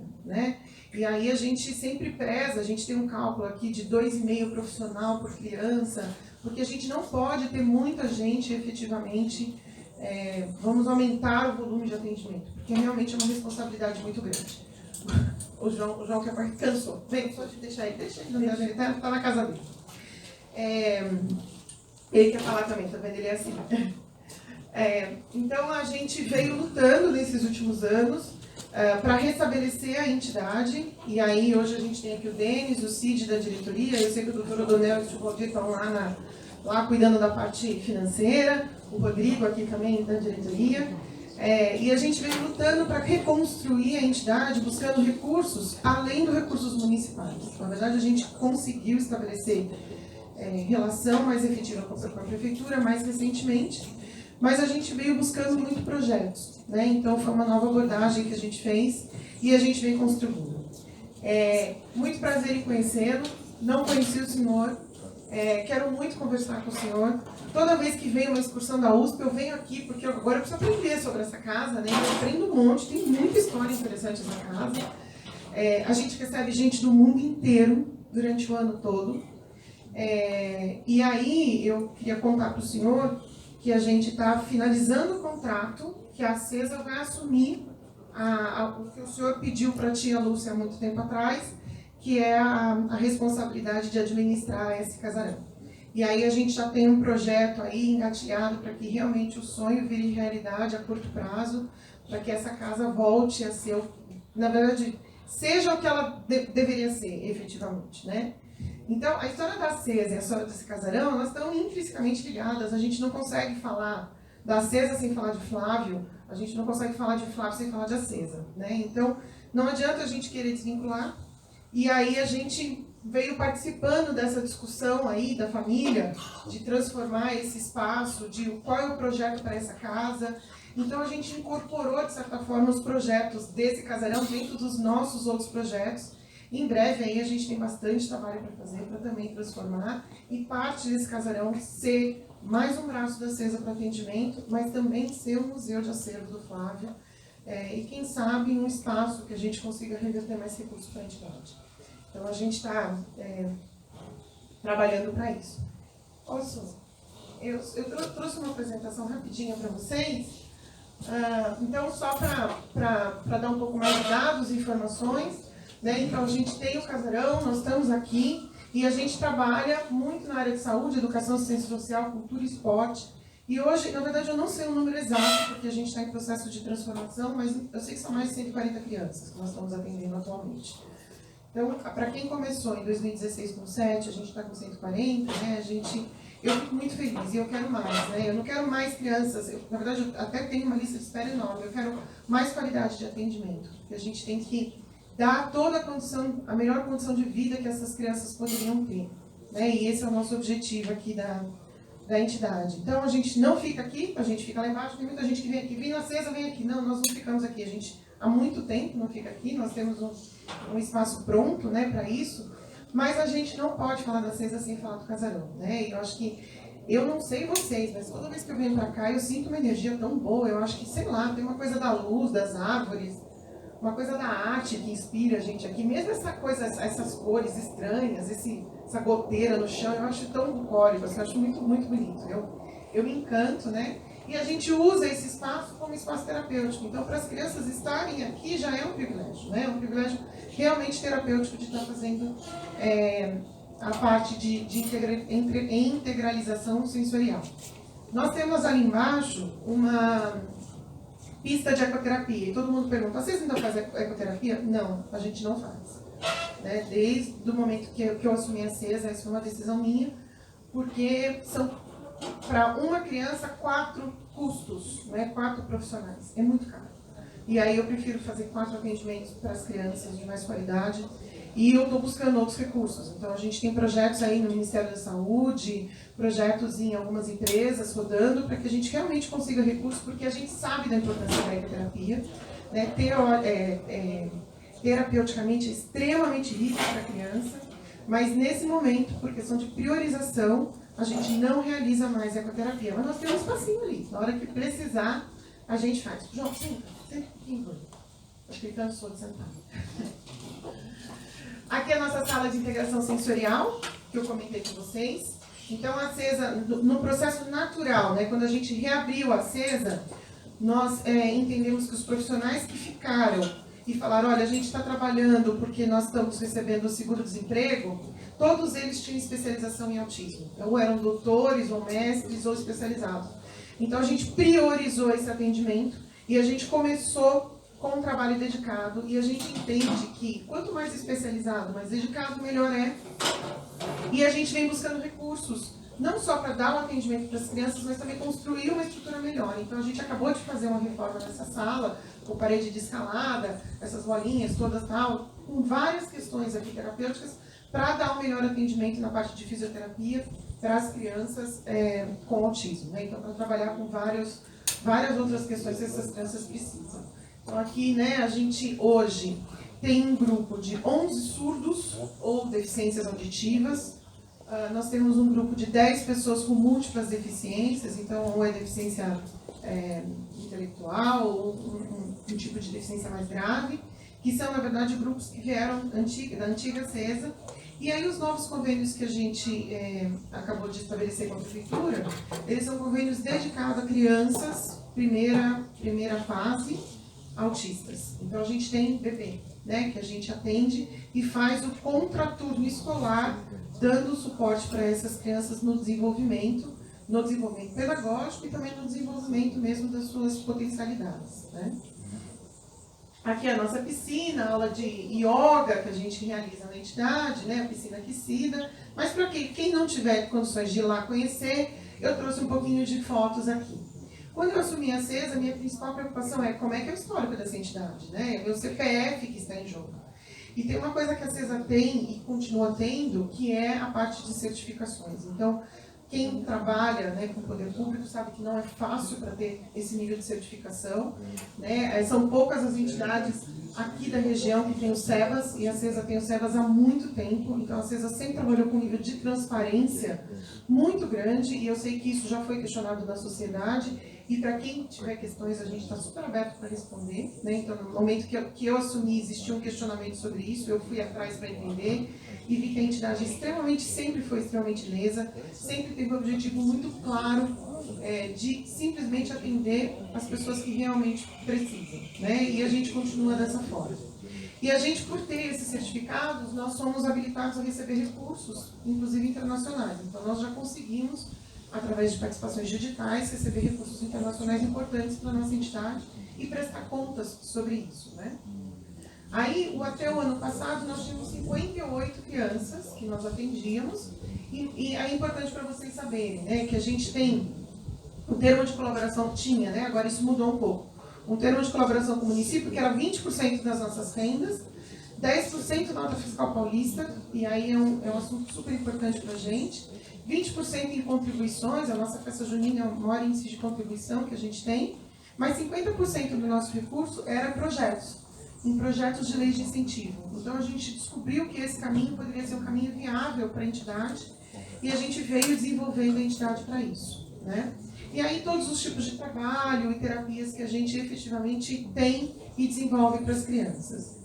E aí a gente sempre preza, a gente tem um cálculo aqui de 2,5 profissional por criança, porque a gente não pode ter muita gente efetivamente, vamos aumentar o volume de atendimento, porque realmente é uma responsabilidade muito grande. O João que cansou. Vem, só deixa ele, ele tá na casa dele. Ele quer falar também, tá vendo? Ele é assim. Então a gente veio lutando nesses últimos anos para restabelecer a entidade, e aí hoje a gente tem aqui o Denis, o Cid da diretoria, eu sei que o doutor Odonel e o Valdir estão lá cuidando da parte financeira, o Rodrigo aqui também da diretoria, e a gente vem lutando para reconstruir a entidade, buscando recursos além dos recursos municipais. Na verdade, a gente conseguiu estabelecer relação mais efetiva com a prefeitura mais recentemente, mas a gente veio buscando muito projetos, Então foi uma nova abordagem que a gente fez e a gente vem construindo. Muito prazer em conhecê-lo, não conheci o senhor, quero muito conversar com o senhor. Toda vez que vem uma excursão da USP, eu venho aqui porque agora eu preciso aprender sobre essa casa, Eu aprendo um monte, tem muita história interessante na casa. A gente recebe gente do mundo inteiro durante o ano todo. E aí eu queria contar para o senhor que a gente está finalizando o contrato, que a CESA vai assumir o que o senhor pediu para a tia Lúcia há muito tempo atrás, que é a responsabilidade de administrar esse casarão. E aí a gente já tem um projeto aí engatilhado para que realmente o sonho vire realidade a curto prazo, para que essa casa volte a ser, na verdade, seja o que ela deveria ser, efetivamente, Então, a história da CESA e a história desse casarão, elas estão intrinsecamente ligadas. A gente não consegue falar da CESA sem falar de Flávio, A gente não consegue falar de Flávio sem falar de Acesa, né? Então, não adianta a gente querer desvincular. E aí a gente veio participando dessa discussão aí da família, de transformar esse espaço, de qual é o projeto para essa casa. Então a gente incorporou, de certa forma, os projetos desse casarão dentro dos nossos outros projetos. Em breve aí a gente tem bastante trabalho para fazer, para também transformar, e parte desse casarão ser mais um braço da Acesa para atendimento, mas também ser um museu de acervo do Flávio, e quem sabe um espaço que a gente consiga reverter mais recursos para a entidade. Então a gente está trabalhando para isso. Eu trouxe uma apresentação rapidinha para vocês. Então, só para dar um pouco mais de dados e informações, né? Então, a gente tem o casarão, nós estamos aqui e a gente trabalha muito na área de saúde, educação, assistência social, cultura e esporte. E hoje, na verdade, eu não sei o número exato, porque a gente está em processo de transformação, mas eu sei que são mais de 140 crianças que nós estamos atendendo atualmente. Então, para quem começou em 2016 com 7, a gente está com 140, né? Eu fico muito feliz e eu quero mais, né? Eu não quero mais crianças, na verdade eu até tenho uma lista de espera enorme, eu quero mais qualidade de atendimento, porque a gente tem que dar toda a condição, a melhor condição de vida que essas crianças poderiam ter, né? E esse é o nosso objetivo aqui da entidade. Então a gente não fica aqui, a gente fica lá embaixo, tem muita gente que vem aqui, vem na Acesa, vem aqui. Não, nós não ficamos aqui, a gente há muito tempo não fica aqui, nós temos um espaço pronto, né, para isso. Mas a gente não pode falar da Acesa sem falar do casarão, né? E eu acho que, eu não sei vocês, mas toda vez que eu venho pra cá eu sinto uma energia tão boa. Eu acho que, sei lá, tem uma coisa da luz, das árvores, uma coisa da arte que inspira a gente aqui. Mesmo essa coisa, essas cores estranhas, essa goteira no chão, eu acho tão bucólico, assim, eu acho muito, muito bonito. Eu me encanto, né? E a gente usa esse espaço como espaço terapêutico. Então, para as crianças estarem aqui já é um privilégio, né? É um privilégio realmente terapêutico de estar fazendo a parte de integralização sensorial. Nós temos ali embaixo uma pista de ecoterapia. E todo mundo pergunta, vocês ainda fazem ecoterapia? Não, a gente não faz. Né? Desde o momento que eu assumi a Acesa, essa foi uma decisão minha, porque são, para uma criança, 4 custos, né? 4 profissionais. É muito caro. E aí eu prefiro fazer 4 atendimentos para as crianças de mais qualidade. E eu estou buscando outros recursos. Então a gente tem projetos aí no Ministério da Saúde, projetos em algumas empresas rodando, para que a gente realmente consiga recursos, porque a gente sabe da importância da ecoterapia, né? Terapeuticamente é extremamente rico para a criança, mas nesse momento, por questão de priorização, a gente não realiza mais ecoterapia. Mas nós temos um espacinho ali. Na hora que precisar, a gente faz. João, senta um pouquinho. Acho que ele cansou de sentar. Aqui é a nossa sala de integração sensorial, que eu comentei com vocês. Então, a Acesa, no processo natural, né, quando a gente reabriu a Acesa, nós entendemos que os profissionais que ficaram e falaram, olha, a gente está trabalhando porque nós estamos recebendo o seguro-desemprego, todos eles tinham especialização em autismo. Ou eram doutores, ou mestres, ou especializados. Então, a gente priorizou esse atendimento e a gente começou com um trabalho dedicado. E a gente entende que quanto mais especializado, mais dedicado, melhor é. E a gente vem buscando recursos, não só para dar um atendimento para as crianças, mas também construir uma estrutura melhor. Então, a gente acabou de fazer uma reforma nessa sala, com parede de escalada, essas bolinhas todas tal, com várias questões aqui terapêuticas, para dar um melhor atendimento na parte de fisioterapia para as crianças com autismo, né? Então, para trabalhar com várias outras questões que essas crianças precisam. Então, aqui, né, a gente hoje tem um grupo de 11 surdos ou deficiências auditivas. Nós temos um grupo de 10 pessoas com múltiplas deficiências, então, ou é deficiência intelectual, ou um tipo de deficiência mais grave, que são, na verdade, grupos que vieram da antiga Acesa. E aí os novos convênios que a gente acabou de estabelecer com a Prefeitura, eles são convênios dedicados a crianças, primeira fase, autistas. Então a gente tem bebê, né, que a gente atende e faz o contraturno escolar, dando suporte para essas crianças no desenvolvimento pedagógico e também no desenvolvimento mesmo das suas potencialidades, né? Aqui é a nossa piscina, aula de yoga que a gente realiza na entidade, né? A piscina aquecida. Mas para quem não tiver condições de ir lá conhecer, eu trouxe um pouquinho de fotos aqui. Quando eu assumi a CESA, a minha principal preocupação é como é que é o histórico dessa entidade, né? É o meu CPF que está em jogo. E tem uma coisa que a CESA tem e continua tendo, que é a parte de certificações. Então, quem trabalha, né, com o poder público sabe que não é fácil para ter esse nível de certificação, né? São poucas as entidades aqui da região que tem o SEBAS, e a CESA tem o SEBAS há muito tempo, então a CESA sempre trabalhou com um nível de transparência muito grande, e eu sei que isso já foi questionado na sociedade, e para quem tiver questões, a gente está super aberto para responder, né? Então, no momento que eu assumi, existia um questionamento sobre isso, eu fui atrás para entender, e vi que a entidade sempre foi extremamente lesa, sempre teve um objetivo muito claro de simplesmente atender as pessoas que realmente precisam, né? E a gente continua dessa forma. E a gente, por ter esses certificados, nós somos habilitados a receber recursos, inclusive internacionais. Então, nós já conseguimos, através de participações digitais, receber recursos internacionais importantes para a nossa entidade e prestar contas sobre isso, né? Aí, até o ano passado, nós tínhamos 58 crianças que nós atendíamos, e é importante para vocês saberem, né, que a gente tem um termo de colaboração, né, agora isso mudou um pouco, um termo de colaboração com o município, que era 20% das nossas rendas, 10% nota fiscal paulista, e aí é um assunto super importante para a gente, 20% em contribuições, a nossa festa junina é o maior índice de contribuição que a gente tem, mas 50% do nosso recurso era em projetos de lei de incentivo. Então a gente descobriu que esse caminho poderia ser um caminho viável para a entidade e a gente veio desenvolvendo a entidade para isso, né? E aí todos os tipos de trabalho e terapias que a gente efetivamente tem e desenvolve para as crianças.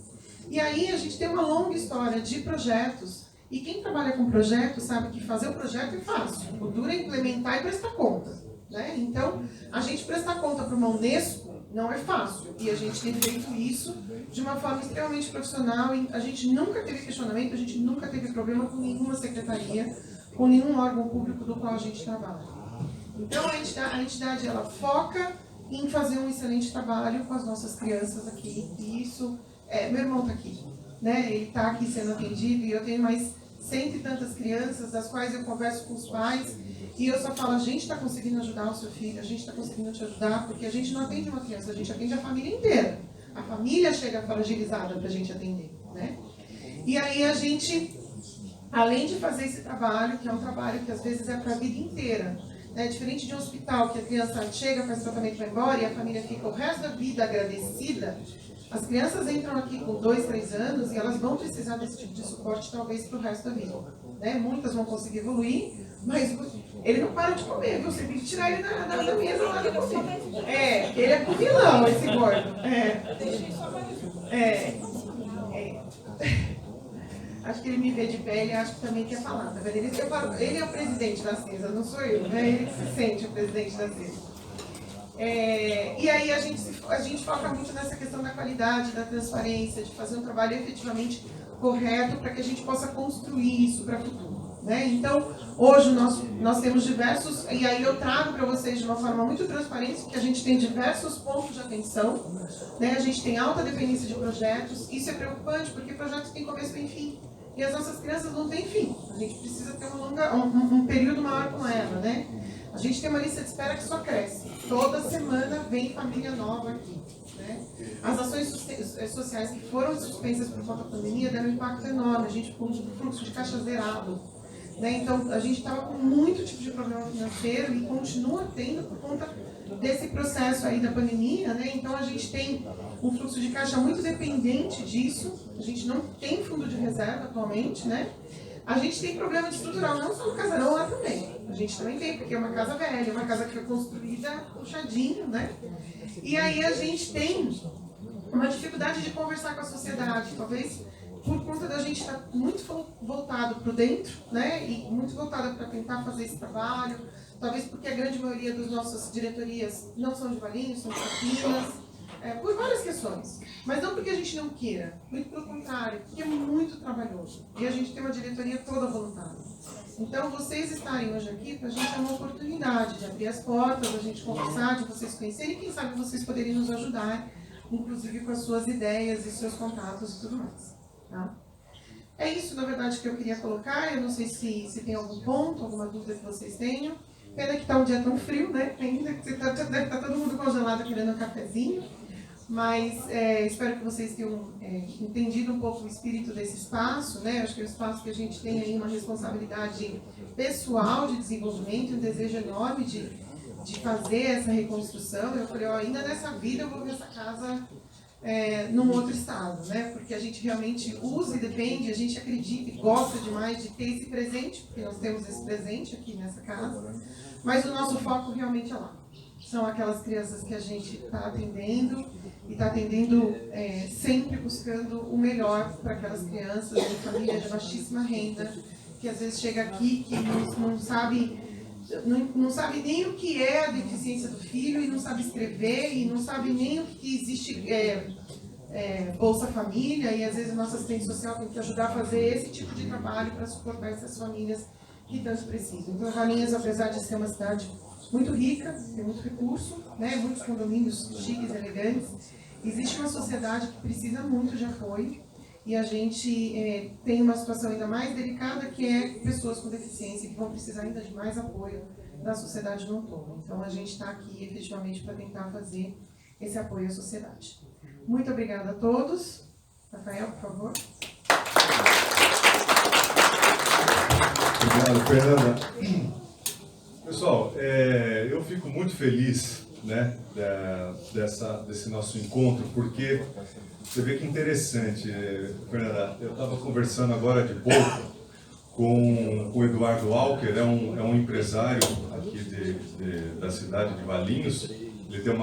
E aí a gente tem uma longa história de projetos, e quem trabalha com projeto sabe que fazer o projeto é fácil, o duro é implementar e prestar conta, né? Então, a gente prestar conta para uma Unesco não é fácil, e a gente tem feito isso de uma forma extremamente profissional, e a gente nunca teve questionamento, a gente nunca teve problema com nenhuma secretaria, com nenhum órgão público do qual a gente trabalha. Então, a entidade ela foca em fazer um excelente trabalho com as nossas crianças aqui, e isso, meu irmão está aqui, né? Ele está aqui sendo atendido, e eu tenho mais 100 e tantas crianças, das quais eu converso com os pais, e eu só falo, a gente está conseguindo ajudar o seu filho, a gente está conseguindo te ajudar, porque a gente não atende uma criança, a gente atende a família inteira. A família chega fragilizada para a gente atender, né? E aí a gente, além de fazer esse trabalho, que é um trabalho que às vezes é para a vida inteira, né? Diferente de um hospital que a criança chega, faz tratamento e vai embora, e a família fica o resto da vida agradecida, as crianças entram aqui com 2, 3 anos e elas vão precisar desse tipo de suporte talvez para o resto da vida, né? Muitas vão conseguir evoluir, mas ele não para de comer, viu? Você tem que tirar ele da mesa lá de comer. Ele é comilão, esse gordo. Acho que ele me vê de pé, ele acha que também quer falar, tá vendo? Ele é o presidente da CESA, não sou eu, né? Ele que se sente o presidente da CESA. E aí a gente foca muito nessa questão da qualidade, da transparência, de fazer um trabalho efetivamente correto para que a gente possa construir isso para o futuro, né? Então, hoje nós temos diversos, e aí eu trago para vocês de uma forma muito transparente, que a gente tem diversos pontos de atenção, né? A gente tem alta dependência de projetos, isso é preocupante porque projetos têm começo e fim, e as nossas crianças não têm fim, a gente precisa ter um período maior com ela, né? A gente tem uma lista de espera que só cresce. Toda semana vem família nova aqui, né? As ações sociais que foram suspensas por conta da pandemia deram um impacto enorme. A gente ficou com um fluxo de caixa zerado, né? Então, a gente estava com muito tipo de problema financeiro e continua tendo por conta desse processo aí da pandemia, né? Então, a gente tem um fluxo de caixa muito dependente disso. A gente não tem fundo de reserva atualmente, né? A gente tem problema estrutural, não só no casarão, lá também. A gente também tem, porque é uma casa velha, uma casa que foi construída puxadinho, né? E aí a gente tem uma dificuldade de conversar com a sociedade, talvez por conta da gente estar muito voltado para dentro, né? E muito voltado para tentar fazer esse trabalho, talvez porque a grande maioria das nossas diretorias não são de Valinhos, são de Campinas, por várias questões. Mas não porque a gente não queira, muito pelo contrário, porque é muito trabalhoso. E a gente tem uma diretoria toda voluntária. Então, vocês estarem hoje aqui, para a gente é uma oportunidade de abrir as portas, da gente conversar, de vocês conhecerem, e quem sabe vocês poderem nos ajudar, inclusive com as suas ideias e seus contatos e tudo mais. Tá? É isso, na verdade, que eu queria colocar. Eu não sei se tem algum ponto, alguma dúvida que vocês tenham. Pena que está um dia tão frio, né? Ainda que deve estar todo mundo congelado querendo um cafezinho. Mas espero que vocês tenham entendido um pouco o espírito desse espaço, né? Acho que é um espaço que a gente tem aí uma responsabilidade pessoal de desenvolvimento, um desejo enorme de fazer essa reconstrução. Eu falei, ainda nessa vida eu vou ver essa casa num outro estado, né? Porque a gente realmente usa e depende, a gente acredita e gosta demais de ter esse presente, porque nós temos esse presente aqui nessa casa, mas o nosso foco realmente é lá. São aquelas crianças que a gente está atendendo e está atendendo sempre buscando o melhor para aquelas crianças de família de baixíssima renda, que às vezes chega aqui que não sabe nem o que é a deficiência do filho e não sabe escrever e não sabe nem o que existe Bolsa Família, e às vezes a nossa assistente social tem que ajudar a fazer esse tipo de trabalho para suportar essas famílias que tanto precisam. Então, Valinhos, apesar de ser uma cidade muito rica, tem muito recurso, né, muitos condomínios chiques, elegantes, existe uma sociedade que precisa muito de apoio, e a gente tem uma situação ainda mais delicada, que é pessoas com deficiência que vão precisar ainda de mais apoio da sociedade no todo. Então, a gente está aqui efetivamente para tentar fazer esse apoio à sociedade. Muito obrigada a todos. Rafael, por favor. Obrigado, Fernanda. Pessoal, eu fico muito feliz, né, desse nosso encontro, porque você vê que interessante, Fernanda. Eu estava conversando agora de pouco com o Eduardo Walker, é um empresário aqui da cidade de Valinhos. Ele tem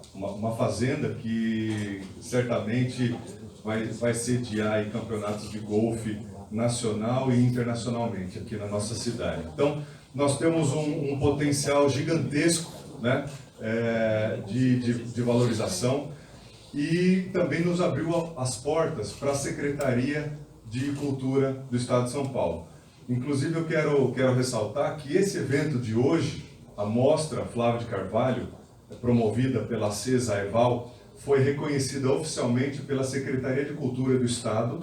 uma fazenda que certamente vai sediar aí campeonatos de golfe nacional e internacionalmente aqui na nossa cidade. Então, nós temos um potencial gigantesco, né, de valorização, e também nos abriu as portas para a Secretaria de Cultura do Estado de São Paulo. Inclusive, eu quero ressaltar que esse evento de hoje, a Mostra Flávio de Carvalho, promovida pela CESA-EVAL, foi reconhecida oficialmente pela Secretaria de Cultura do Estado,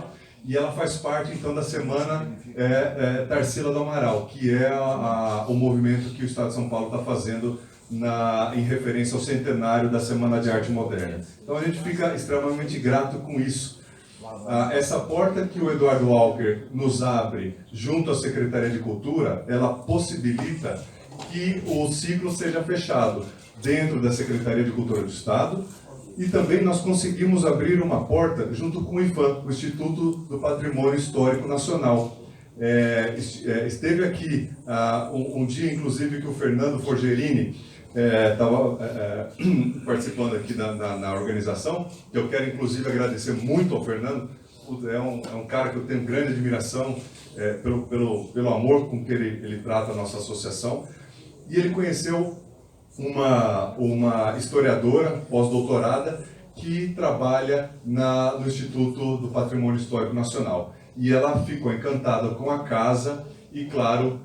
e ela faz parte, então, da Semana Tarsila do Amaral, que é o movimento que o Estado de São Paulo está fazendo em referência ao centenário da Semana de Arte Moderna. Então, a gente fica extremamente grato com isso. Essa porta que o Eduardo Walker nos abre junto à Secretaria de Cultura, ela possibilita que o ciclo seja fechado dentro da Secretaria de Cultura do Estado, e também nós conseguimos abrir uma porta junto com o IFAM, o Instituto do Patrimônio Histórico Nacional. Esteve aqui um dia, inclusive, que o Fernando Forgerini estava participando aqui na organização. Eu quero, inclusive, agradecer muito ao Fernando. É um cara que eu tenho grande admiração pelo amor com que ele trata a nossa associação. E ele conheceu uma historiadora pós-doutorada que trabalha no Instituto do Patrimônio Histórico Nacional. E ela ficou encantada com a casa e, claro,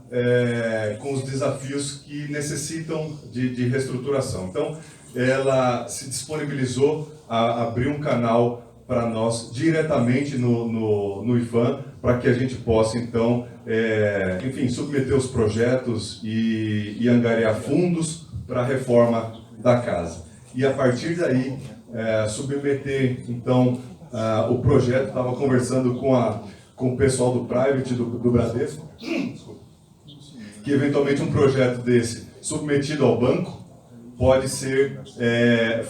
com os desafios que necessitam de reestruturação. Então, ela se disponibilizou a abrir um canal para nós diretamente no IFAM, para que a gente possa, então, enfim, submeter os projetos e angariar fundos para a reforma da casa. E a partir daí, submeter, então, o projeto. Estava conversando com o pessoal do Private, do Bradesco, que eventualmente um projeto desse, submetido ao banco, pode ser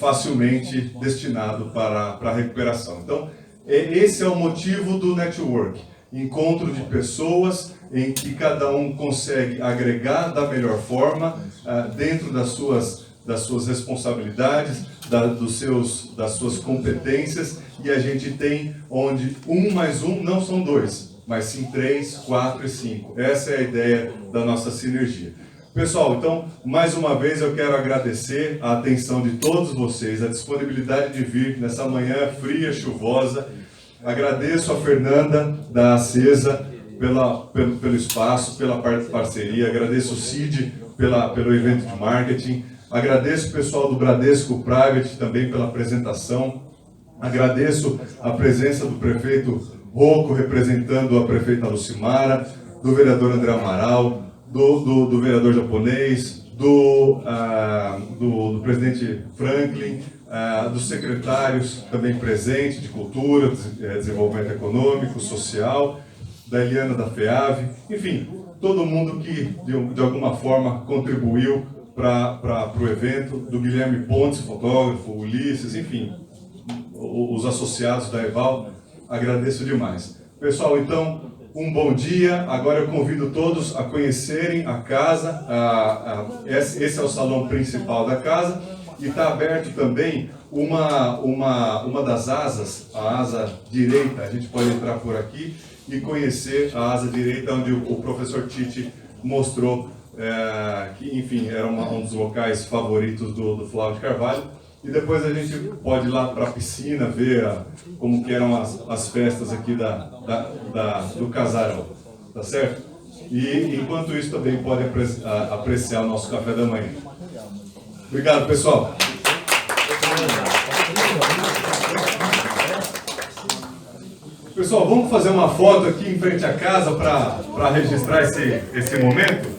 facilmente destinado para a recuperação. Então, esse é o motivo do network. Encontro de pessoas em que cada um consegue agregar da melhor forma, dentro das suas responsabilidades, das suas competências, e a gente tem onde 1 mais 1 não são 2, mas sim 3, 4 e 5. Essa é a ideia da nossa sinergia. Pessoal, então, mais uma vez eu quero agradecer a atenção de todos vocês, a disponibilidade de vir nessa manhã fria, chuvosa. Agradeço a Fernanda da Acesa pelo espaço, pela parceria. Agradeço o Cid pelo evento de marketing. Agradeço o pessoal do Bradesco Private também pela apresentação. Agradeço a presença do prefeito Rocco, representando a prefeita Lucimara, do vereador André Amaral, do vereador japonês, do presidente Franklin, dos secretários também presentes de Cultura, Desenvolvimento Econômico, Social, da Eliana da FEAV, enfim, todo mundo que de alguma forma contribuiu para o evento, do Guilherme Pontes, fotógrafo, Ulisses, enfim, os associados da EVAL, agradeço demais. Pessoal, então, um bom dia. Agora eu convido todos a conhecerem a casa. Esse é o salão principal da casa e está aberto também uma das asas, a asa direita. A gente pode entrar por aqui e conhecer a asa direita, onde o professor Tite mostrou que, enfim, era um dos locais favoritos do Flávio de Carvalho. E depois a gente pode ir lá para a piscina, ver como que eram as festas aqui do casarão, tá certo? E enquanto isso também pode apreciar o nosso café da manhã. Obrigado, pessoal. Pessoal, vamos fazer uma foto aqui em frente à casa para registrar esse momento?